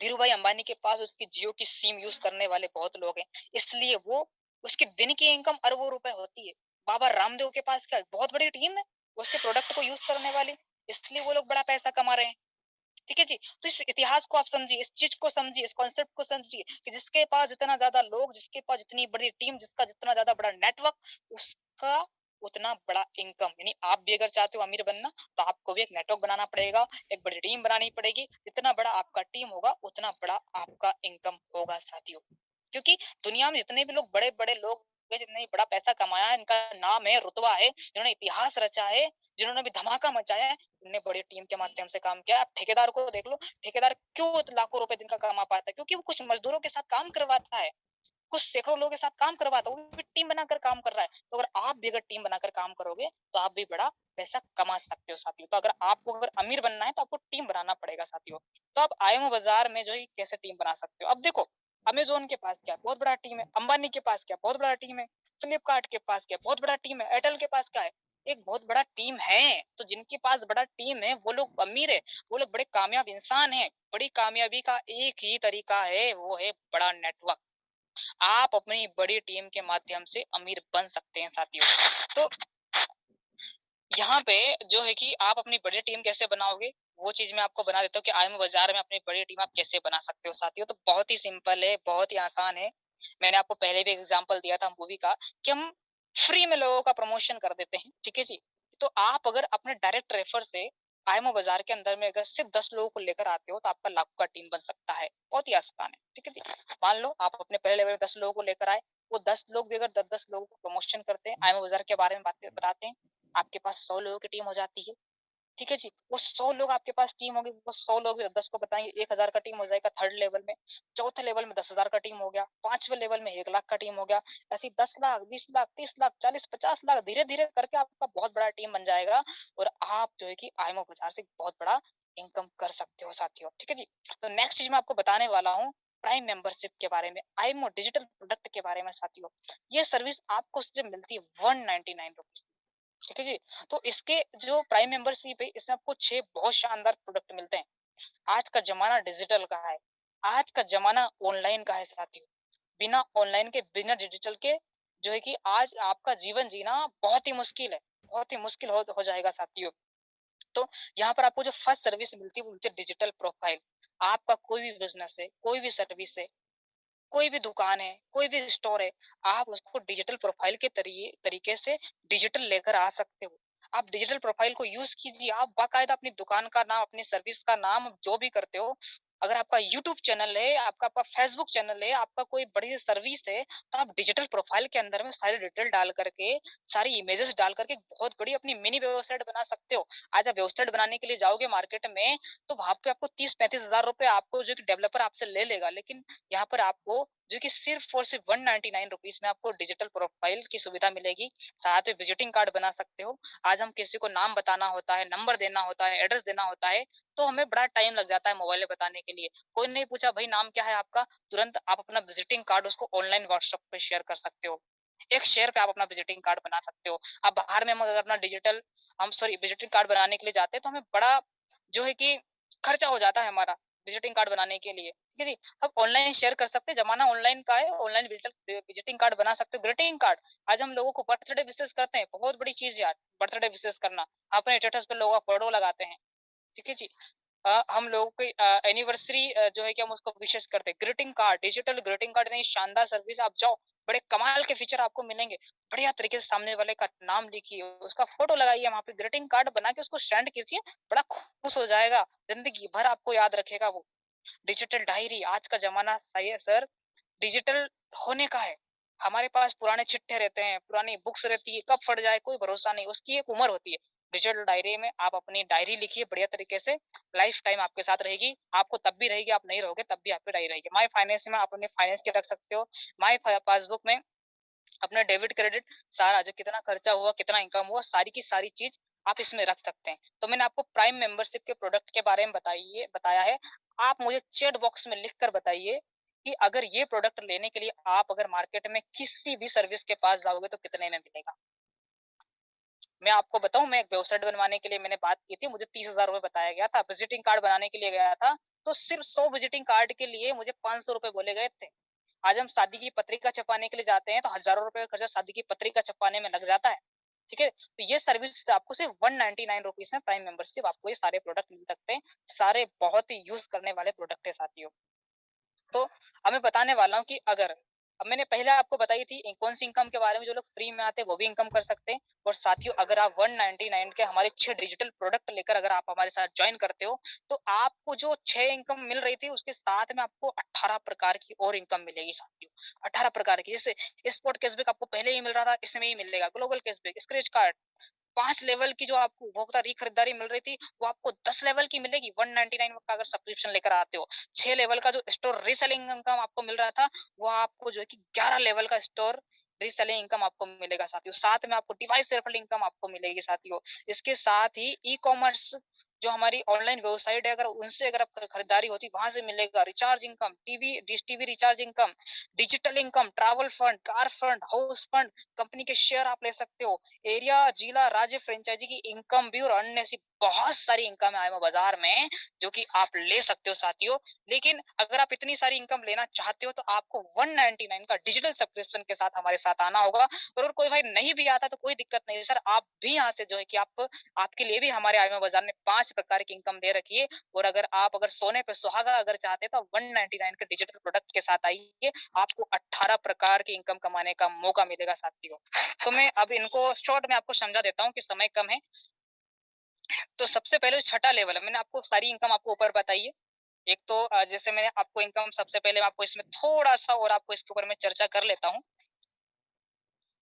धीरू भाई अंबानी के पास उसकी जियो की सिम यूज करने वाले बहुत लोग हैं, इसलिए वो उसके दिन की इनकम अरबों रुपए होती है। बाबा रामदेव के पास क्या बहुत बड़ी टीम है उसके प्रोडक्ट को यूज करने वाली, इसलिए वो लोग बड़ा पैसा कमा रहे हैं। ठीक है जी? तो इस इतिहास को आप समझिए, इस चीज को समझिए, इस कॉन्सेप्ट को समझिए कि जिसके पास जितना ज्यादा लोग, जिसके पास जितनी बड़ी टीम, जिसका जितना ज्यादा बड़ा नेटवर्क, उसका उतना बड़ा इनकम। यानी आप भी अगर चाहते हो अमीर बनना, तो आपको भी एक नेटवर्क बनाना पड़ेगा, एक बड़ी टीम बनानी पड़ेगी। जितना बड़ा आपका टीम होगा, उतना बड़ा आपका इनकम होगा साथियों। क्योंकि दुनिया में जितने भी लोग बड़े-बड़े लोग हैं, जितने बड़ा पैसा कमाया है, इनका नाम है, रुतबा है, जिन्होंने इतिहास रचा है, जिन्होंने भी धमाका मचाया है, उन्होंने बड़ी टीम के माध्यम से काम किया है। आप ठेकेदार को देख लो, ठेकेदार क्यों लाखों रुपए दिन का कमा पाता है? क्योंकि वो कुछ मजदूरों के साथ काम करवाता है, कुछ सैकड़ों लोगों के साथ काम करवाता है, वो भी टीम बनाकर काम कर रहा है। तो अगर आप भी अगर टीम बनाकर काम करोगे, तो आप भी बड़ा पैसा कमा सकते हो साथियों। तो अगर आपको अगर अमीर बनना है, तो आपको टीम बनाना पड़ेगा साथियों। तो आप आईएमओ बाज़ार में जो है कैसे टीम बना सकते हो? अब देखो, अमेज़न के पास क्या है? बहुत बड़ा टीम है। अंबानी के पास क्या है? बहुत बड़ा टीम है। फ्लिपकार्ट के पास क्या है? बहुत बड़ा टीम है। एयरटेल के पास क्या है? एक बहुत बड़ा टीम है। तो जिनके पास बड़ा टीम है, वो लोग अमीर है, वो लोग बड़े कामयाब इंसान हैं। बड़ी कामयाबी का एक ही तरीका है, वो है बड़ा नेटवर्क। आप अपनी बड़ी टीम के माध्यम से अमीर बन सकते हैं साथियों। तो यहाँ पे जो है कि आप अपनी बड़ी टीम कैसे बनाओगे, वो चीज़ मैं आपको बना देता हूँ कि आईएमओ बाज़ार में अपनी बड़ी टीम आप कैसे बना सकते हो साथियों। तो बहुत ही सिंपल है, बहुत ही आसान है। मैंने आपको पहले भी एग्ज़ाम्पल दिया था मूवी का कि हम फ्री में लोगों का प्रमोशन कर देते हैं, ठीक है जी? तो आप अगर अपने डायरेक्ट रेफर से आईएमओ बाज़ार के अंदर में अगर सिर्फ़ 10 लोगों को लेकर आते हो, तो आपका लाखों का टीम बन सकता है। बहुत ही आसान है, ठीक है जी? मान लो आप अपने पहले लेवल में 10 लोगों को लेकर आए, वो 10 लोग भी अगर 10-10 लोगों को प्रमोशन करते हैं, आईएमओ बाज़ार के बारे में बातें बताते हैं, आपके पास 100 लोगों की टीम हो जाती है। ठीक है जी? वो 100 लोग आपके पास टीम होगी, वो 100 लोग भी 10 को बताएँगे, 1000 का टीम हो जाएगा थर्ड लेवल में, चौथे लेवल में 10,000 का टीम हो गया, 5वें लेवल में 1 लाख का टीम हो गया, ऐसे ही 10 लाख, 20 लाख, 30 लाख, 40, 50 लाख धीरे-धीरे करके आपका बहुत बड़ा टीम बन जाएगा और आप जो है कि आईएमओ बाज़ार से बहुत बड़ा इनकम कर सकते हो साथियों, ठीक है जी? तो नेक्स्ट चीज़ मैं आपको बताने वाला हूँ प्राइम मेंबरशिप के बारे में, आईएमओ डिजिटल प्रोडक्ट के बारे में साथियों। ये सर्विस आपको सिर्फ मिलती है ₹199 ठीक है जी। तो इसके जो प्राइम मेंबरशिप है इसमें आपको 6 बहुत शानदार प्रोडक्ट मिलते हैं। आज का ज़माना डिजिटल का है। आज का ज़माना ऑनलाइन का है साथियों। बिना ऑनलाइन के, बिना डिजिटल के जो है कि आज आपका जीवन जीना बहुत ही मुश्किल है। बहुत ही मुश्किल हो जाएगा साथियों। तो यहाँ पर आपको जो फर्स्ट सर्विस मिलती है वो मिलती है डिजिटल प्रोफाइल। आपका कोई भी बिज़नेस है, कोई भी सर्विस है, कोई भी दुकान है, कोई भी स्टोर है, आप उसको डिजिटल प्रोफाइल के तरीके से डिजिटल लेकर आ सकते हो। आप डिजिटल प्रोफाइल को यूज़ कीजिए, आप बाकायदा अपनी दुकान का नाम, अपनी सर्विस का नाम जो भी करते हो, अगर आपका यूट्यूब चैनल है, आपका फेसबुक चैनल है, आपका कोई बड़ी सर्विस है, तो आप डिजिटल प्रोफाइल के अंदर में सारी डिटेल डाल करके, सारी इमेजेस डाल करके बहुत बड़ी अपनी मिनी वेबसाइट बना सकते हो। आज आप वेबसाइट बनाने के लिए जाओगे मार्केट में, तो वहाँ पे आपको 30-35 हज़ार रुपए आपको जो कि डेवलपर आपसे ले लेगा। लेकिन यहाँ पर आपको जो कि सिर्फ और सिर्फ 199 रुपीस में आपको डिजिटल प्रोफाइल की सुविधा मिलेगी। साथ में विजिटिंग कार्ड बना सकते हो। आज हम किसी को नाम बताना होता है, नंबर देना होता है, एड्रेस देना होता है, तो हमें बड़ा टाइम लग जाता है मोबाइल में बताने के लिए। कोई नहीं पूछा भाई नाम क्या है आपका? तुरंत आप अपना विजिटिंग कार्ड उसको ऑनलाइन व्हाट्सएप पे शेयर कर सकते हो। एक शेयर पे आप अपना विजिटिंग कार्ड बना सकते हो। अब बाहर में हम अगर अपना हम सॉरी विजिटिंग कार्ड बनाने के लिए जाते हैं तो हमें बड़ा जो है कि खर्चा हो जाता है हमारा विजिटिंग कार्ड बनाने के लिए। ठीक है जी? अब ऑनलाइन शेयर कर सकते हैं, ज़माना ऑनलाइन का है, ऑनलाइन विजिटिंग कार्ड बना सकते हो, ग्रीटिंग कार्ड। आज हम लोगों को बर्थडे विशेस करते हैं, बहुत बड़ी चीज़ है यार, बर्थडे विशेस करना। अपने स्टेटस पे लोगों का फ़ोटो लगाते हैं, ठीक है जी? हम लोगों की एनिवर्सरी जो है कि हम उसको विशेस करते हैं। Greeting card, digital greeting card इतनी शानदार सर्विस आप जाओ, बड़े कमाल के फीचर आपको मिलेंगे। बढ़िया तरीके से सामने वाले का नाम लिखिए, उसका फ़ोटो लगाइए वहाँ पे, ग्रीटिंग कार्ड बना के उसको सेंड कीजिए, बड़ा खुश हो जाएगा, ज़िंदगी भर आपको याद रखेगा वो। डिजिटल डायरी आज का ज़माना सही है सर, डिजिटल होने का है। हमारे पास पुराने चिट्ठे रहते हैं, पुरानी बुक्स रहती है, कब फट जाए कोई भरोसा नहीं, उसकी एक उम्र होती है। डिजिटल डायरी में आप अपनी डायरी लिखिए बढ़िया तरीके से, लाइफ टाइम आपके साथ रहेगी। आपको तब भी रहेगी, आप नहीं रहोगे तब भी आपकी डायरी रहेगी। माय फाइनेंस में आप अपने फाइनेंस के रख सकते हो। माय पासबुक में अपना डेबिट क्रेडिट सारा जो कितना खर्चा हुआ, कितना इनकम हुआ, सारी की सारी चीज़ आप इसमें रख सकते हैं। तो मैंने आपको प्राइम मेंबरशिप के प्रोडक्ट के बारे में बताया है। आप मुझे चैट बॉक्स में लिख कर बताइए कि अगर ये प्रोडक्ट लेने के लिए आप अगर मार्केट में किसी भी सर्विस के पास जाओगे तो कितने में मिलेगा? मैं आपको बताऊँ, मैं एक वेबसाइट बनवाने के लिए मैंने बात की थी, मुझे 30,000 रुपए बताया गया था। विजिटिंग कार्ड बनाने के लिए गया था, तो सिर्फ 100 विजिटिंग कार्ड के लिए मुझे ₹500 बोले गए थे। आज हम शादी की पत्रिका छपवाने के लिए जाते हैं तो हज़ारों रुपए का खर्चा शादी की पत्रिका छपवाने में लग जाता है। ठीक है? तो ये सर्विस आपको सिर्फ 199 रुपीज़ में प्राइम मेंबरशिप आपको ये सारे प्रोडक्ट मिल सकते हैं। सारे बहुत ही यूज़ करने वाले प्रोडक्ट है साथियों। तो अब मैं बताने वाला हूँ कि अगर अब मैंने पहले आपको बताई थी कौन सी इनकम के बारे में, जो लोग फ्री में आते हैं वो भी इनकम कर सकते हैं। और साथियों, अगर आप 199 के हमारे 6 डिजिटल प्रोडक्ट लेकर अगर आप हमारे साथ ज्वाइन करते हो, तो आपको जो 6 इनकम मिल रही थी उसके साथ में आपको 18 प्रकार की और इनकम मिलेगी साथियों। 18 प्रकार की, जैसे स्पॉट कैशबैक आपको पहले ही मिल रहा था, इसमें ही मिलेगा। Global cashback, scratch card, 5 level की जो आपको उपभोक्ता खरीदारी मिल रही थी, वो आपको 10 लेवल की मिलेगी 199 का अगर सब्सक्रिप्शन लेकर आते हो। 6 लेवल का जो स्टोर रीसेलिंग इनकम आपको मिल रहा था, वो आपको जो है कि 11 लेवल का स्टोर रीसेलिंग इनकम आपको मिलेगा साथियों। साथ में आपको डिवाइस रेफरल इनकम आपको मिलेगी साथियों। इसके साथ ही ई-कॉमर्स जो हमारी ऑनलाइन वेबसाइट है, अगर उनसे अगर आप खरीदारी होती, वहां से मिलेगा recharge income, TV dish TV recharge income, digital income, travel fund, car fund, house fund, company के शेयर आप ले सकते हो, एरिया, जिला, राज्य, फ्रेंचाइजी की इनकम भी, और अन्य ऐसी बहुत सारी इनकम है आईएमओ बाजार में जो कि आप ले सकते हो साथियों। लेकिन अगर आप इतनी सारी इनकम लेना चाहते हो, तो आपको 199 का डिजिटल सब्सक्रिप्शन के साथ हमारे साथ आना होगा। और अगर कोई भाई नहीं भी आता तो कोई दिक्कत नहीं है सर, आप भी यहाँ से जो है कि आप, आपके लिए भी हमारे आईएमओ बाजार ने 5 प्रकार की इनकम दे रखी है। और अगर सोने पे सुहागा अगर चाहते हैं, तो 199 के डिजिटल प्रोडक्ट के साथ आइए, आपको 18 प्रकार की इनकम कमाने का मौका मिलेगा साथियों। तो मैं अब इनको शॉर्ट में आपको समझा देता हूँ कि समय कम है। तो सबसे पहले छठा लेवल है, मैंने आपको सारी इनकम आपको ऊपर बताई है। एक तो जैसे मैंने आपको इनकम, सबसे पहले मैं आपको इसमें थोड़ा सा और आपको इसके ऊपर मैं चर्चा कर लेता हूँ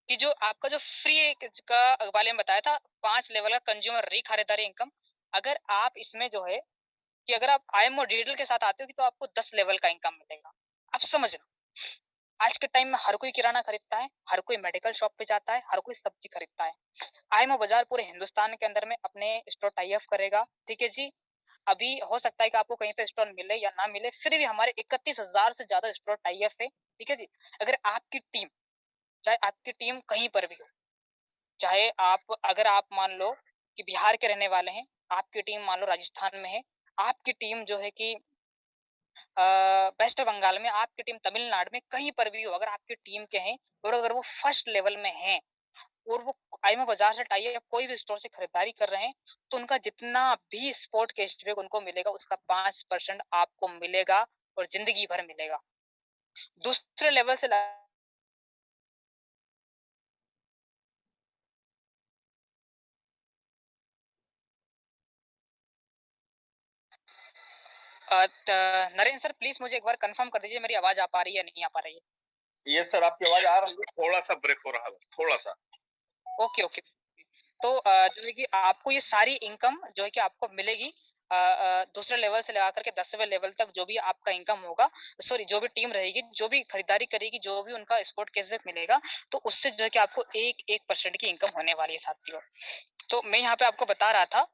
कि जो आपका जो फ्री का वाले में बताया था, 5 लेवल का कंज्यूमर खरीदारी इनकम, अगर आप इसमें जो है कि अगर आप आईएमओ डिजिटल के साथ आते हो, कि तो आपको 10 लेवल का इनकम मिलेगा। आप समझना, आज के टाइम में हर कोई किराना खरीदता है, हर कोई मेडिकल शॉप पे जाता है, हर कोई सब्जी खरीदता है। आईएमओ बाजार पूरे हिंदुस्तान के अंदर में अपने स्टोर टाई अप करेगा, ठीक है जी। अभी हो सकता है कि आपको कहीं पे स्टोर मिले या ना मिले, फिर भी हमारे 31,000 से ज्यादा स्टोर टाई अप है, ठीक है जी। अगर आपकी टीम, चाहे आपकी टीम कहीं पर भी हो, चाहे आप, अगर आप मान लो कि बिहार के रहने वाले हैं, आपकी टीम मान लो राजस्थान में है, आपकी टीम जो है कि वेस्ट बंगाल में, आपकी टीम तमिलनाडु में, कहीं पर भी हो, अगर आपकी टीम के हैं और अगर वो फर्स्ट लेवल में हैं और वो आईएमओ बाजार से टाई अप कोई भी स्टोर से खरीदारी कर रहे हैं, तो उनका जितना भी स्पोर्ट कैशबैक उनको मिलेगा, उसका 5% आपको मिलेगा और जिंदगी भर मिलेगा। दूसरे लेवल से नरेंद्र सर, प्लीज मुझे एक बार कंफर्म कर दीजिए, मेरी आवाज आ पा रही है, नहीं आ पा रही है? यस सर, आपकी आवाज आ रही है, थोड़ा सा ब्रेक हो रहा है, थोड़ा सा। Okay okay. तो जो है कि आपको ये सारी इनकम जो है कि आपको मिलेगी दूसरे लेवल से लगा करके 10वें लेवल तक, जो भी आपका इनकम होगा, सॉरी जो भी टीम रहेगी, जो भी खरीदारी करेगी, जो भी उनका स्पोर्ट कैशबैक मिलेगा, तो उससे जो है कि आपको 1% की इनकम होने वाली है साथियों। तो मैं यहाँ पे आपको बता रहा था,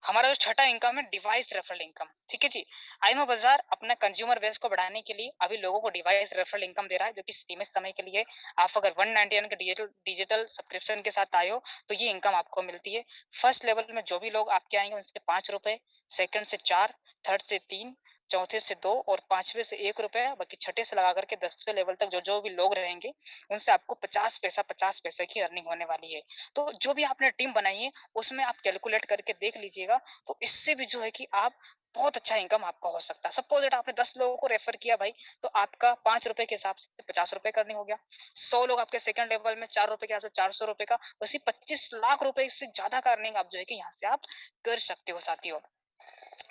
हमारा जो छठा इनकम है डिवाइस रेफरल इनकम, ठीक है जी। आईएमओ बाजार अपना कंज्यूमर बेस को बढ़ाने के लिए अभी लोगों को डिवाइस रेफरल इनकम दे रहा है, जो कि सीमित समय के लिए। आप अगर 199 के डिजिटल सब्सक्रिप्शन के साथ आए हो, तो ये इनकम आपको मिलती है। फर्स्ट लेवल में जो भी लोग आपके आएंगे, उनसे 5 रुपए, सेकंड से 4, थर्ड से 3, चौथे से 2 और पांचवे से 1 रुपए, बाकी छठे से लगा करके 10वें लेवल तक जो जो भी लोग रहेंगे, उनसे आपको 50 पैसा की अर्निंग होने वाली है। तो जो भी आपने टीम बनाई है, उसमें आप कैलकुलेट करके देख लीजिएगा, तो इससे भी जो है कि आप बहुत अच्छा इनकम आपका हो सकता है। सपोज दैट आपने 10 लोगों को रेफर किया भाई, तो आपका 5 रुपए के हिसाब से 50 रुपए करनी हो गया। 100 लोग आपके सेकंड लेवल में, 4 रुपए के हिसाब से 400 रुपए का, वैसे 25 लाख रुपए से ज्यादा का अर्निंग आप जो है कि यहाँ से आप कर सकते हो साथियों।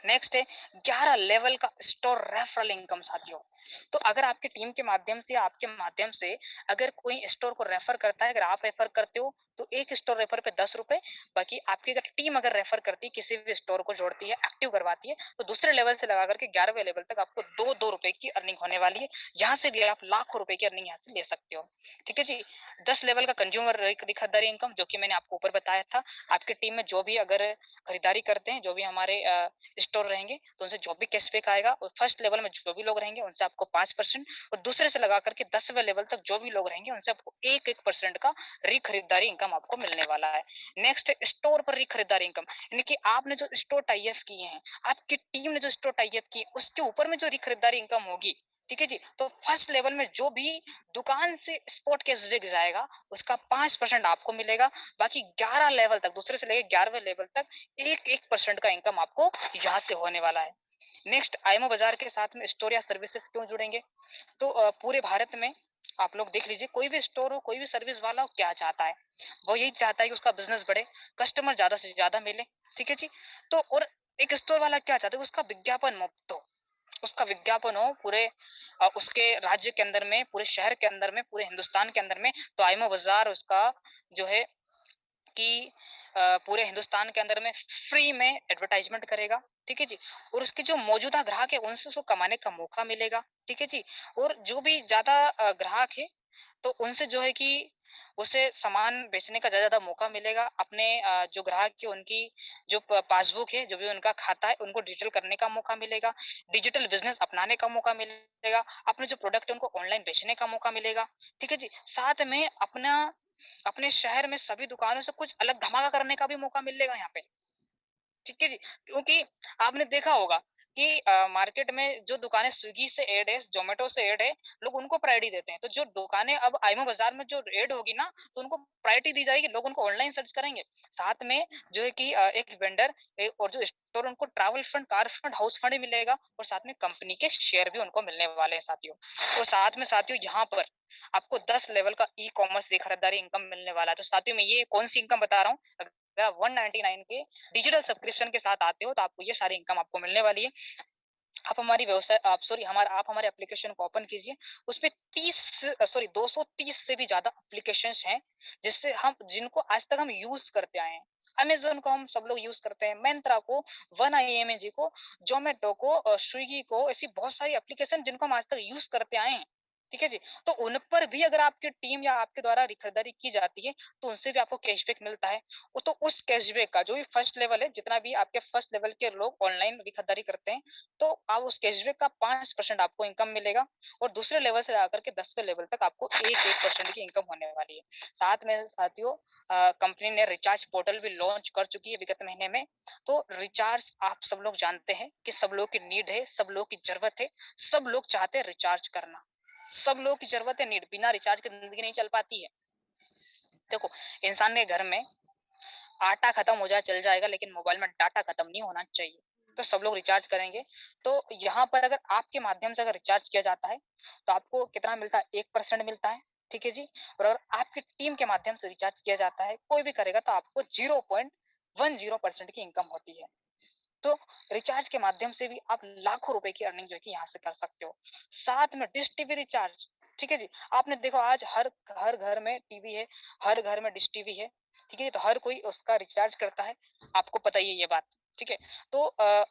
नेक्स्ट है 11 लेवल का स्टोर रेफरल इनकम साथियों। तो अगर आपकी टीम के माध्यम से, आपके माध्यम से अगर कोई स्टोर को रेफर करता है, अगर आप रेफर करते हो, तो एक स्टोर रेफर पे 10 रुपए, बाकी आपकी अगर टीम अगर रेफर करती है, किसी भी स्टोर को जोड़ती है, एक्टिव करवाती है, तो दूसरे लेवल से लगा करके 11वें लेवल तक आपको 2 रुपए की अर्निंग होने वाली है। यहाँ से भी आप लाखों रुपए की अर्निंग यहाँ से ले सकते हो, ठीक है जी। 10 लेवल का कंज्यूमर खरीदारी इनकम, जो कि मैंने आपको ऊपर बताया था। आपकी टीम में जो भी अगर खरीदारी करते हैं, जो भी हमारे स्टोर रहेंगे, तो उनसे जो भी कैशबैक आएगा, और फर्स्ट लेवल में जो भी लोग रहेंगे, उनसे आपको 5%, और दूसरे से लगा करके 10वें लेवल तक जो भी लोग रहेंगे, उनसे आपको 1% का खरीदारी इनकम आपको मिलने वाला है। नेक्स्ट है स्टोर पर खरीदारी इनकम, यानी कि आपने जो स्टोर टाई अप किए हैं, आपकी टीम ने जो स्टोर टाई अप की, उसके ऊपर में जो खरीदारी इनकम होगी, ठीक है जी। तो फर्स्ट लेवल में जो भी दुकान से स्पॉट कैशबैक जाएगा, उसका 5% आपको मिलेगा। बाकी 11 लेवल तक, दूसरे से लेकर 11वें लेवल तक 1% का इनकम आपको यहाँ से होने वाला है। नेक्स्ट, आईएमओ बाजार के साथ में स्टोर या सर्विसेज क्यों जुड़ेंगे? तो पूरे भारत में आप लोग देख लीजिए, कोई भी स्टोर हो, कोई भी सर्विस वाला हो, क्या चाहता है? वो यही चाहता है कि उसका बिज़नेस बढ़े, कस्टमर ज़्यादा से ज़्यादा मिले, ठीक है जी? तो और एक स्टोर वाला क्या चाहता है? उसका विज्ञापन मुफ्त हो, उसका विज्ञापन हो पूरे उसके राज्य के अंदर में, पूरे शहर के अंदर में, पूरे हिंदुस्तान के अंदर में, तो आइमो बाज़ार उसका जो है कि पूरे हिंदुस्तान के अंदर में फ्री में एडवर्टाइजमेंट करेगा, ठीक है जी? और उसके जो मौजूदा ग्राहक है, उनसे उसको कमाने का मौका मिलेगा, ठीक है जी? और जो भी ज़्यादा ग्राहक है, तो उनसे जो है कि उसे सामान बेचने का ज़्यादा-ज़्यादा मौका मिलेगा। अपने जो ग्राहक है, उनकी जो पासबुक है, जो भी उनका खाता है, उनको डिजिटल करने का मौका मिलेगा, डिजिटल बिज़नेस अपनाने का मौका मिलेगा, अपने जो प्रोडक्ट है, उनको ऑनलाइन बेचने का मौका मिलेगा, ठीक है जी? साथ में अपने शहर में सभी दुकानों से कुछ अलग धमाका करने का भी मौका मिलेगा यहाँ पे। ठीक है जी, क्योंकि आपने देखा होगा कि मार्केट में जो दुकानें स्विगी से ऐड है, ज़ोमैटो से ऐड है, लोग उनको प्रायोरिटी देते हैं। तो जो दुकानें अब आइमो बाज़ार में जो ऐड होगी ना, तो उनको प्रायोरिटी दी जाएगी, लोग उनको ऑनलाइन सर्च करेंगे। साथ में जो है कि एक वेंडर और जो स्टोर उनको travel fund, car fund, house fund मिलेगा और साथ में कंपनी के शेयर भी उनको मिलने वाले हैं साथियों। और साथ में साथियों यहाँ पर आपको 10 लेवल का ई-कॉमर्स की खरीदारी इनकम मिलने वाला है। तो साथियों मैं ये कौन-सी इनकम बता रहा हूँ, अगर आप 199 के डिजिटल सब्सक्रिप्शन के साथ आते हो तो आपको ये सारी इनकम आपको मिलने वाली है। आप हमारी व्यवसाय आप सॉरी हमारा आप हमारे एप्लीकेशन को ओपन कीजिए। उसपे 230 से भी ज़्यादा एप्लीकेशंस हैं, जिससे हम जिनको आज तक हम यूज़ करते आए हैं। अमेज़न को हम सब लोग यूज़ करते हैं, मिंत्रा को, वन आईएमएजी को, ज़ोमैटो को स्विगी को, ऐसी बहुत सारी एप्लीकेशन जिनको हम आज तक यूज़ करते आए हैं। ठीक है जी? तो उन पर भी अगर आपकी टीम या आपके द्वारा खरीदारी की जाती है, तो उनसे भी आपको कैशबैक मिलता है। वो तो उस कैशबैक का जो भी फर्स्ट लेवल है, जितना भी आपके फर्स्ट लेवल के लोग ऑनलाइन भी खरीदारी करते हैं, तो आप उस कैशबैक का 5% आपको इनकम मिलेगा और दूसरे लेवल से जाकर के 10वें लेवल तक आपको 1-1% की इनकम होने वाली है। साथ में साथियों कंपनी ने रिचार्ज पोर्टल भी लॉन्च कर चुकी है विगत महीने में। तो रिचार्ज आप सब लोग जानते हैं कि सब लोगों की नीड है, सब लोगों की ज़रूरत है, सब लोग चाहते हैं रिचार्ज करना। सब लोगों की ज़रूरत है, नीड बिना रिचार्ज के ज़िंदगी नहीं चल पाती है। देखो, इंसान के घर में आटा खत्म हो जाए चल जाएगा लेकिन मोबाइल में डाटा खत्म नहीं होना चाहिए। तो सब लोग रिचार्ज करेंगे। तो यहाँ पर अगर आपके माध्यम से अगर रिचार्ज किया जाता है, तो आपको कितना मिलता है? 1% मिलता है, ठीक है जी? और अगर आपकी टीम के माध्यम से रिचार्ज किया जाता है, कोई भी करेगा तो आपको 0.10% की इनकम होती है। तो रिचार्ज के माध्यम से भी आप लाखों रुपए की अर्निंग जो है कि यहाँ से कर सकते हो। साथ में डिश टीवी रिचार्ज, ठीक है जी? आपने देखो आज हर हर घर में टीवी है, हर घर में डिश टीवी है, ठीक है? तो हर कोई उसका रिचार्ज करता है, आपको पता ही है ये बात, ठीक है? तो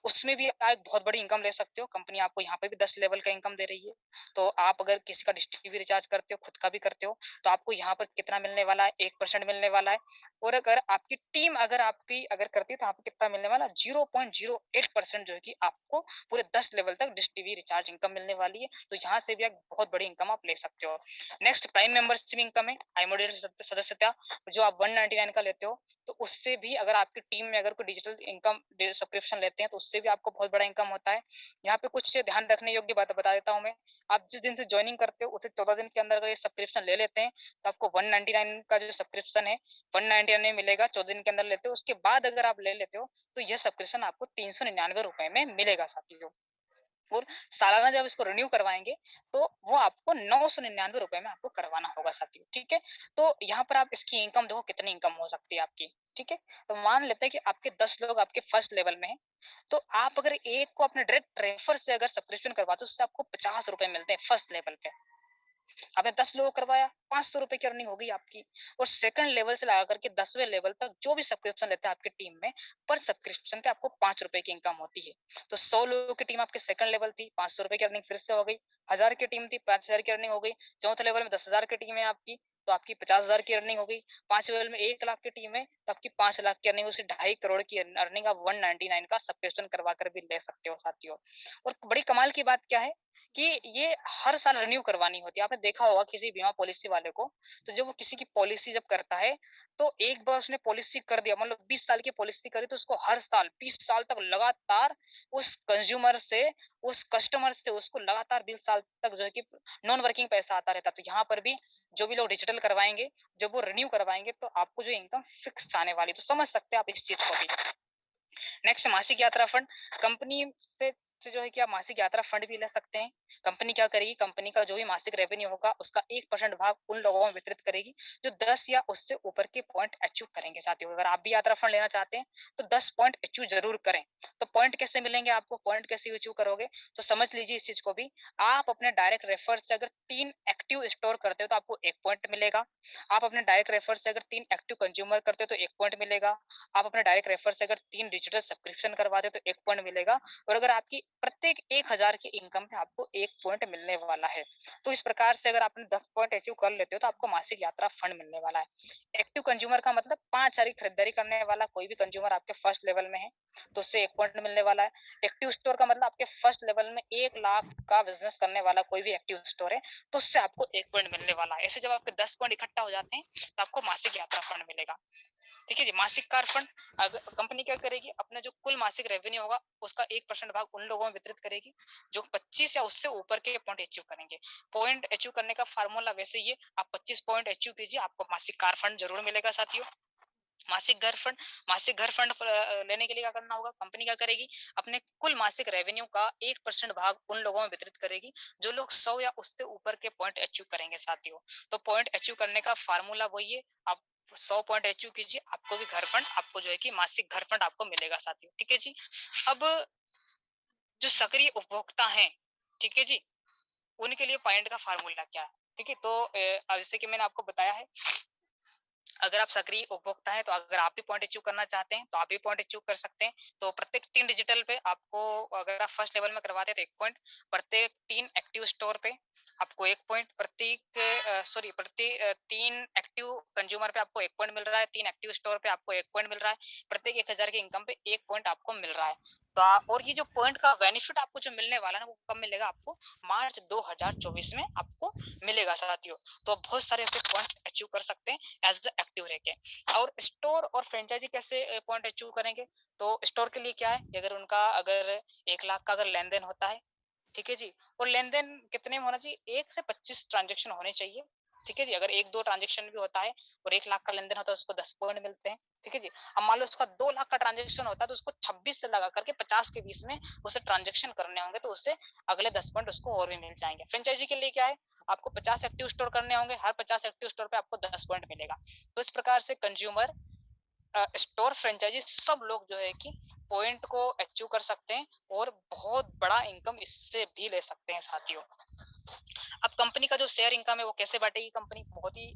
उसमें भी आप बहुत बड़ी इनकम ले सकते हो, कंपनी आपको यहाँ पे भी 10 लेवल का इनकम दे रही है। तो आप अगर किसी का डिश टीवी रिचार्ज करते हो, खुद का भी करते हो, तो आपको यहाँ पर कितना मिलने वाला है? 1% मिलने वाला है। और अगर आपकी टीम अगर आपकी अगर करती है तो आपको कितना मिलने वाला है? 0.08% जो है कि आपको पूरे 10 लेवल तक डिश टीवी रिचार्ज इनकम मिलने वाली है। तो यहाँ से भी एक बहुत बड़ी इनकम आप ले सकते हो। नेक्स्ट प्राइम मेंबरशिप इनकम है, iModel सदस्यता जो आप 199 का लेते हो, तो उससे भी अगर आपकी टीम में अगर कोई डिजिटल इनकम सब्सक्रिप्शन लेते हैं तो उससे भी आपको बहुत बड़ा इनकम होता है। यहाँ पे कुछ ध्यान रखने योग्य बात बता देता हूँ मैं। आप जिस दिन से ज्वाइनिंग करते हो, उससे 14 दिन के अंदर अगर ये सब्सक्रिप्शन ले लेते हैं, तो आपको 199 का जो सब्सक्रिप्शन है 199 में मिलेगा, 14 दिन के अंदर लेते हो। उसके बाद अगर आप ले लेते हो, तो यह सब्सक्रिप्शन आपको ₹399 में मिलेगा साथियों। और सालाना जब इसको रिन्यू करवाएँगे, तो वो आपको ₹999 में आपको करवाना होगा साथियों, ठीक है? तो यहाँ पर आप इसकी इनकम देखो कितनी इनकम हो सकती है आपकी, ठीक है? तो मान लेते हैं कि आपके 10 लोग आपके फर्स्ट लेवल में हैं, तो आप अगर एक को अपने डायरेक्ट रेफर से अगर सब्सक्रिप्शन करवाते हो, उससे आपको ₹50 मिलते हैं फर्स्ट लेवल पे। आपने 10 लोगों को करवाया, ₹500 की अर्निंग हो गई आपकी। और सेकंड लेवल से लगा करके 10वें लेवल तक जो भी सब्सक्रिप्शन लेता है आपकी टीम में, पर सब्सक्रिप्शन पे आपको ₹5 की इनकम होती है। तो 100 लोगों की टीम आपकी सेकंड लेवल थी, ₹500 की अर्निंग फिर से हो गई। 1000 की टीम थी, 5000 की अर्निंग हो गई। चौथे लेवल में 10,000 की टीम है आपकी, तो आपकी 50,000 की अर्निंग हो गई। 5वें लेवल में 1 लाख की टीम है, तो आपकी 5 लाख की अर्निंग, उसी 2.5 करोड़ की अर्निंग आप 199 का सब्सक्रिप्शन करवा कर भी ले सकते हो साथियों। और बड़ी कमाल की बात क्या है कि ये हर साल रिन्यू करवानी होती है। आपने देखा होगा किसी बीमा पॉलिसी वाले को, तो जब वो किसी की पॉलिसी जब करता है, तो एक बार उसने पॉलिसी कर दिया, मतलब 20 साल की पॉलिसी करी, तो उसको हर साल 20 साल तक लगातार उस कंज्यूमर से, उस कस्टमर से उसको लगातार 20 साल तक जो है कि नॉन वर्किंग पैसा आता रहता है। तो यहाँ पर भी जो भी लोग डिजिटल करवाएँगे, जब वो रिन्यू करवाएँगे, तो आपको जो इनकम फिक्स आने वाली है। तो समझ सकते हैं आप इस चीज़ को भी। नेक्स्ट मासिक यात्रा फंड। कंपनी से जो है कि आप मासिक यात्रा फंड भी ले सकते हैं। कंपनी क्या करेगी, कंपनी का जो भी मासिक रेवेन्यू होगा उसका 1% भाग उन लोगों में वितरित करेगी जो 10 या उससे ऊपर के पॉइंट अचीव करेंगे। साथियों, अगर आप भी यात्रा फंड लेना चाहते हैं तो 10 पॉइंट अचीव जरूर करें। तो पॉइंट कैसे मिलेंगे आपको, पॉइंट कैसे अचीव करोगे, तो समझ लीजिए इस चीज को भी। आप अपने डायरेक्ट रेफर से अगर 3 एक्टिव स्टोर करते हो तो आपको 1 पॉइंट मिलेगा। आप अपने डायरेक्ट रेफर से अगर 3 एक्टिव कंज्यूमर करते हो तो 1 पॉइंट मिलेगा। आप अपने डायरेक्ट रेफर से अगर 3 डिजिटल सब्सक्रिप्शन करवाते हो तो 1 पॉइंट मिलेगा। और अगर आपकी प्रत्येक 1000 की इनकम पे आपको 1 पॉइंट मिलने वाला है। तो इस प्रकार से अगर आपने 10 पॉइंट अचीव कर लेते हो तो आपको मासिक यात्रा फंड मिलने वाला है। एक्टिव कंज्यूमर का मतलब 5,000 की खरीदारी करने वाला कोई भी कंज्यूमर आपके फर्स्ट लेवल में है तो उससे 1 पॉइंट मिलने वाला है। एक्टिव स्टोर का मतलब आपके फर्स्ट लेवल में 1 लाख का बिजनेस करने वाला कोई भी एक्टिव स्टोर है तो उससे आपको 1 पॉइंट मिलने वाला है। ऐसे जब आपके 10 पॉइंट इकट्ठा हो जाते हैं तो आपको मासिक यात्रा फंड मिलेगा। ठीक है जी। मासिक कार फंड, अगर कंपनी क्या करेगी, अपना जो कुल मासिक रेवेन्यू होगा उसका 1% भाग उन लोगों में वितरित करेगी जो 25 या उससे ऊपर के पॉइंट अचीव करेंगे। पॉइंट अचीव करने का फार्मूला वैसे ही है, आप 25 पॉइंट अचीव कीजिए, आपको मासिक कार फंड जरूर मिलेगा साथियों। मासिक घर फंड, मासिक घर फंड लेने के लिए क्या करना होगा, कंपनी क्या करेगी, अपने कुल मासिक रेवेन्यू का 1% भाग उन लोगों में वितरित करेगी जो लोग 100 या उससे ऊपर के पॉइंट अचीव करेंगे साथियों। तो पॉइंट अचीव करने का फार्मूला वही है, आप 100 पॉइंट अचीव कीजिए, आपको भी घर फंड, आपको जो है कि मासिक घर फंड आपको मिलेगा साथियों। ठीक है जी। अब जो सक्रिय उपभोक्ता हैं, ठीक है जी, उनके लिए पॉइंट का फार्मूला क्या है। ठीक है, तो जैसे कि मैंने आपको बताया है, अगर आप सक्रिय उपभोक्ता हैं तो अगर आप भी पॉइंट अचीव करना चाहते हैं तो आप भी पॉइंट अचीव कर सकते हैं। तो प्रत्येक 3 डिजिटल पे आपको, अगर आप फर्स्ट लेवल में करवाते हैं तो 1 पॉइंट, प्रत्येक 3 एक्टिव स्टोर पे आपको 1 पॉइंट, प्रत्येक 3 एक्टिव कंज्यूमर पे आपको 1 पॉइंट मिल रहा है, 3 एक्टिव स्टोर पे आपको 1 पॉइंट मिल रहा है, प्रत्येक 1000 की इनकम पे 1 पॉइंट आपको मिल रहा है। तो और ये जो पॉइंट का बेनिफिट आपको जो मिलने वाला है ना, वो कब मिलेगा आपको, मार्च 2024 में आपको मिलेगा साथियों। तो बहुत सारे ऐसे पॉइंट अचीव कर सकते हैं एज द एक्टिव रहके। और स्टोर और फ्रेंचाइजी कैसे पॉइंट अचीव करेंगे, तो स्टोर के लिए क्या है, अगर उनका अगर 1 लाख का अगर लेन देन होता है, ठीक है जी, और लेन देन कितने में होना चाहिए, 1 से 25 ट्रांजेक्शन होने चाहिए। ठीक है जी, अगर 1-2 ट्रांजेक्शन भी होता है और 1 लाख का लेन देन होता है उसको 10 पॉइंट मिलते हैं। ठीक है जी। अब मान लो उसका 2 लाख का ट्रांजेक्शन होता है तो उसको 26 से लगा करके 50 के बीच में उसे ट्रांजेक्शन करने होंगे, तो उससे अगले 10 पॉइंट उसको और भी मिल जाएंगे। फ्रेंचाइजी के लिए क्या है, आपको 50 एक्टिव स्टोर करने होंगे, हर 50 एक्टिव स्टोर पे आपको 10 पॉइंट मिलेगा। तो इस प्रकार से कंज्यूमर, स्टोर, फ्रेंचाइजी सब लोग जो है कि पॉइंट को अचीव कर सकते हैं और बहुत बड़ा इनकम इससे भी ले सकते हैं साथियों। अब कंपनी का जो शेयर इनकम है वो कैसे बांटेगी कंपनी, बहुत ही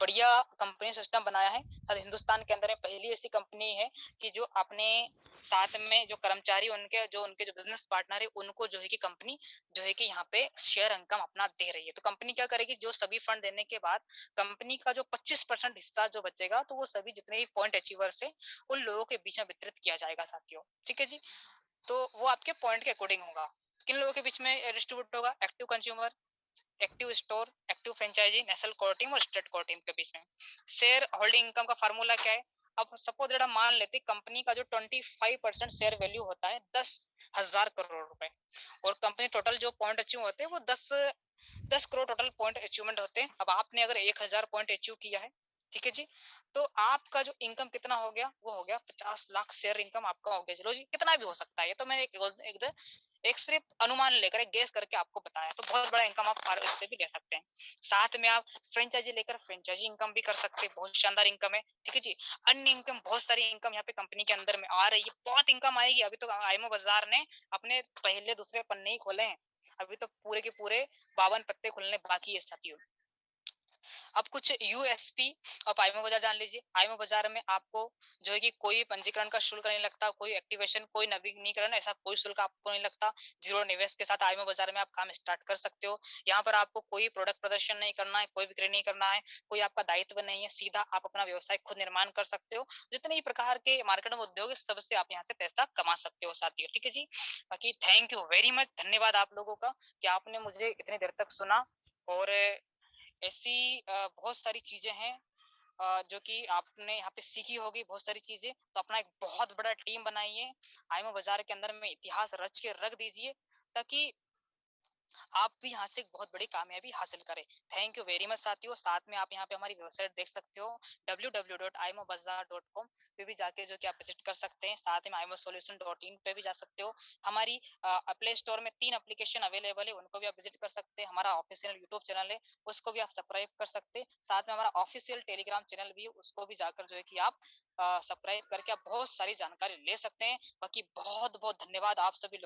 बढ़िया कंपनी सिस्टम बनाया है। शायद हिंदुस्तान के अंदर में पहली ऐसी कंपनी है कि जो अपने साथ में जो कर्मचारी, उनके जो बिजनेस पार्टनर है उनको जो है कि कंपनी जो है कि यहाँ पे शेयर इनकम अपना दे रही है। तो कंपनी क्या करेगी, जो सभी फंड देने के बाद कंपनी का जो 25% हिस्सा जो बचेगा तो वो सभी जितने भी पॉइंट अचीवर्स है उन लोगों के बीच में वितरित किया जाएगा साथियों। ठीक है जी। तो वो आपके पॉइंट के अकॉर्डिंग होगा। किन लोगों के बीच में डिस्ट्रीब्यूट होगा, active consumer, active store, active franchise, national core team और स्टेट कोर टीम के बीच में। शेयर होल्डिंग इनकम का फार्मूला क्या है, अब सपोज दैट मान लेते कंपनी का जो 25% शेयर वैल्यू होता है 10,000 करोड़ रुपए, और कंपनी टोटल जो पॉइंट अचीव होते हैं वो 10 करोड़ टोटल पॉइंट अचीवमेंट होते हैं। अब आपने अगर 1000 पॉइंट अचीव किया है, ठीक है जी, तो आपका जो इनकम कितना हो गया, वो हो गया 50 लाख शेयर इनकम आपका हो गया। चलो जी, कितना भी हो सकता है, ये तो मैं एक सिर्फ अनुमान लेकर, एक गेस करके आपको बताया। तो बहुत बड़ा इनकम आप इससे भी ले सकते हैं। साथ में आप फ्रेंचाइजी लेकर फ्रेंचाइजी इनकम भी कर सकते हैं, बहुत शानदार इनकम है। ठीक है जी। अन्य इनकम, बहुत सारी इनकम यहाँ पे कंपनी के अंदर में आ रही है, बहुत इनकम आएगी। अभी तो आईमो बाजार ने अपने पहले दूसरे पन्ने ही खोले हैं, अभी तो पूरे के पूरे 52 पत्ते खुलने बाकी है साथियों। अब कुछ यूएसपी आप आईमो बाजार जान लीजिए। आईमो बाजार में आपको जो है कि कोई पंजीकरण का शुल्क नहीं लगता, कोई एक्टिवेशन, कोई नवीनीकरण, ऐसा कोई शुल्क आपको नहीं लगता। जीरो निवेश के साथ आईमो बाजार में आप काम स्टार्ट कर सकते हो। यहाँ पर आपको कोई प्रोडक्ट प्रदर्शन नहीं करना है, कोई बिक्री नहीं करना है, कोई आपका दायित्व नहीं है, सीधा आप अपना व्यवसाय खुद निर्माण कर सकते हो। जितने भी प्रकार के मार्केट में उद्योग है सबसे आप यहाँ से पैसा कमा सकते हो साथियों। ठीक है जी। बाकी थैंक यू वेरी मच, धन्यवाद आप लोगों का कि आपने मुझे इतनी देर तक सुना। और ऐसी बहुत सारी चीजें हैं जो कि आपने यहाँ पे सीखी होगी, बहुत सारी चीजें। तो अपना एक बहुत बड़ा टीम बनाइए, आईमो बाजार के अंदर में इतिहास रच के रख दीजिए, ताकि आप भी यहाँ से बहुत बड़ी कामयाबी हासिल करें। थैंक यू वेरी मच साथियों। साथ में आप यहाँ पे हमारी वेबसाइट देख सकते हो www.imobazaar.com पे भी जाके जो कि आप विजिट कर सकते हैं। साथ में imosolution.in पे भी जा सकते हो। हमारी प्ले स्टोर में 3 एप्लीकेशन अवेलेबल है, उनको भी आप विजिट कर सकते हैं। हमारा ऑफिशियल यूट्यूब चैनल है, उसको भी आप सब्सक्राइब कर सकते हैं। साथ में हमारा ऑफिशियल टेलीग्राम चैनल भी है, उसको भी जाकर जो है कि आप सब्सक्राइब करके आप बहुत सारी जानकारी ले सकते हैं। बाकी बहुत-बहुत धन्यवाद आप सभी लोगों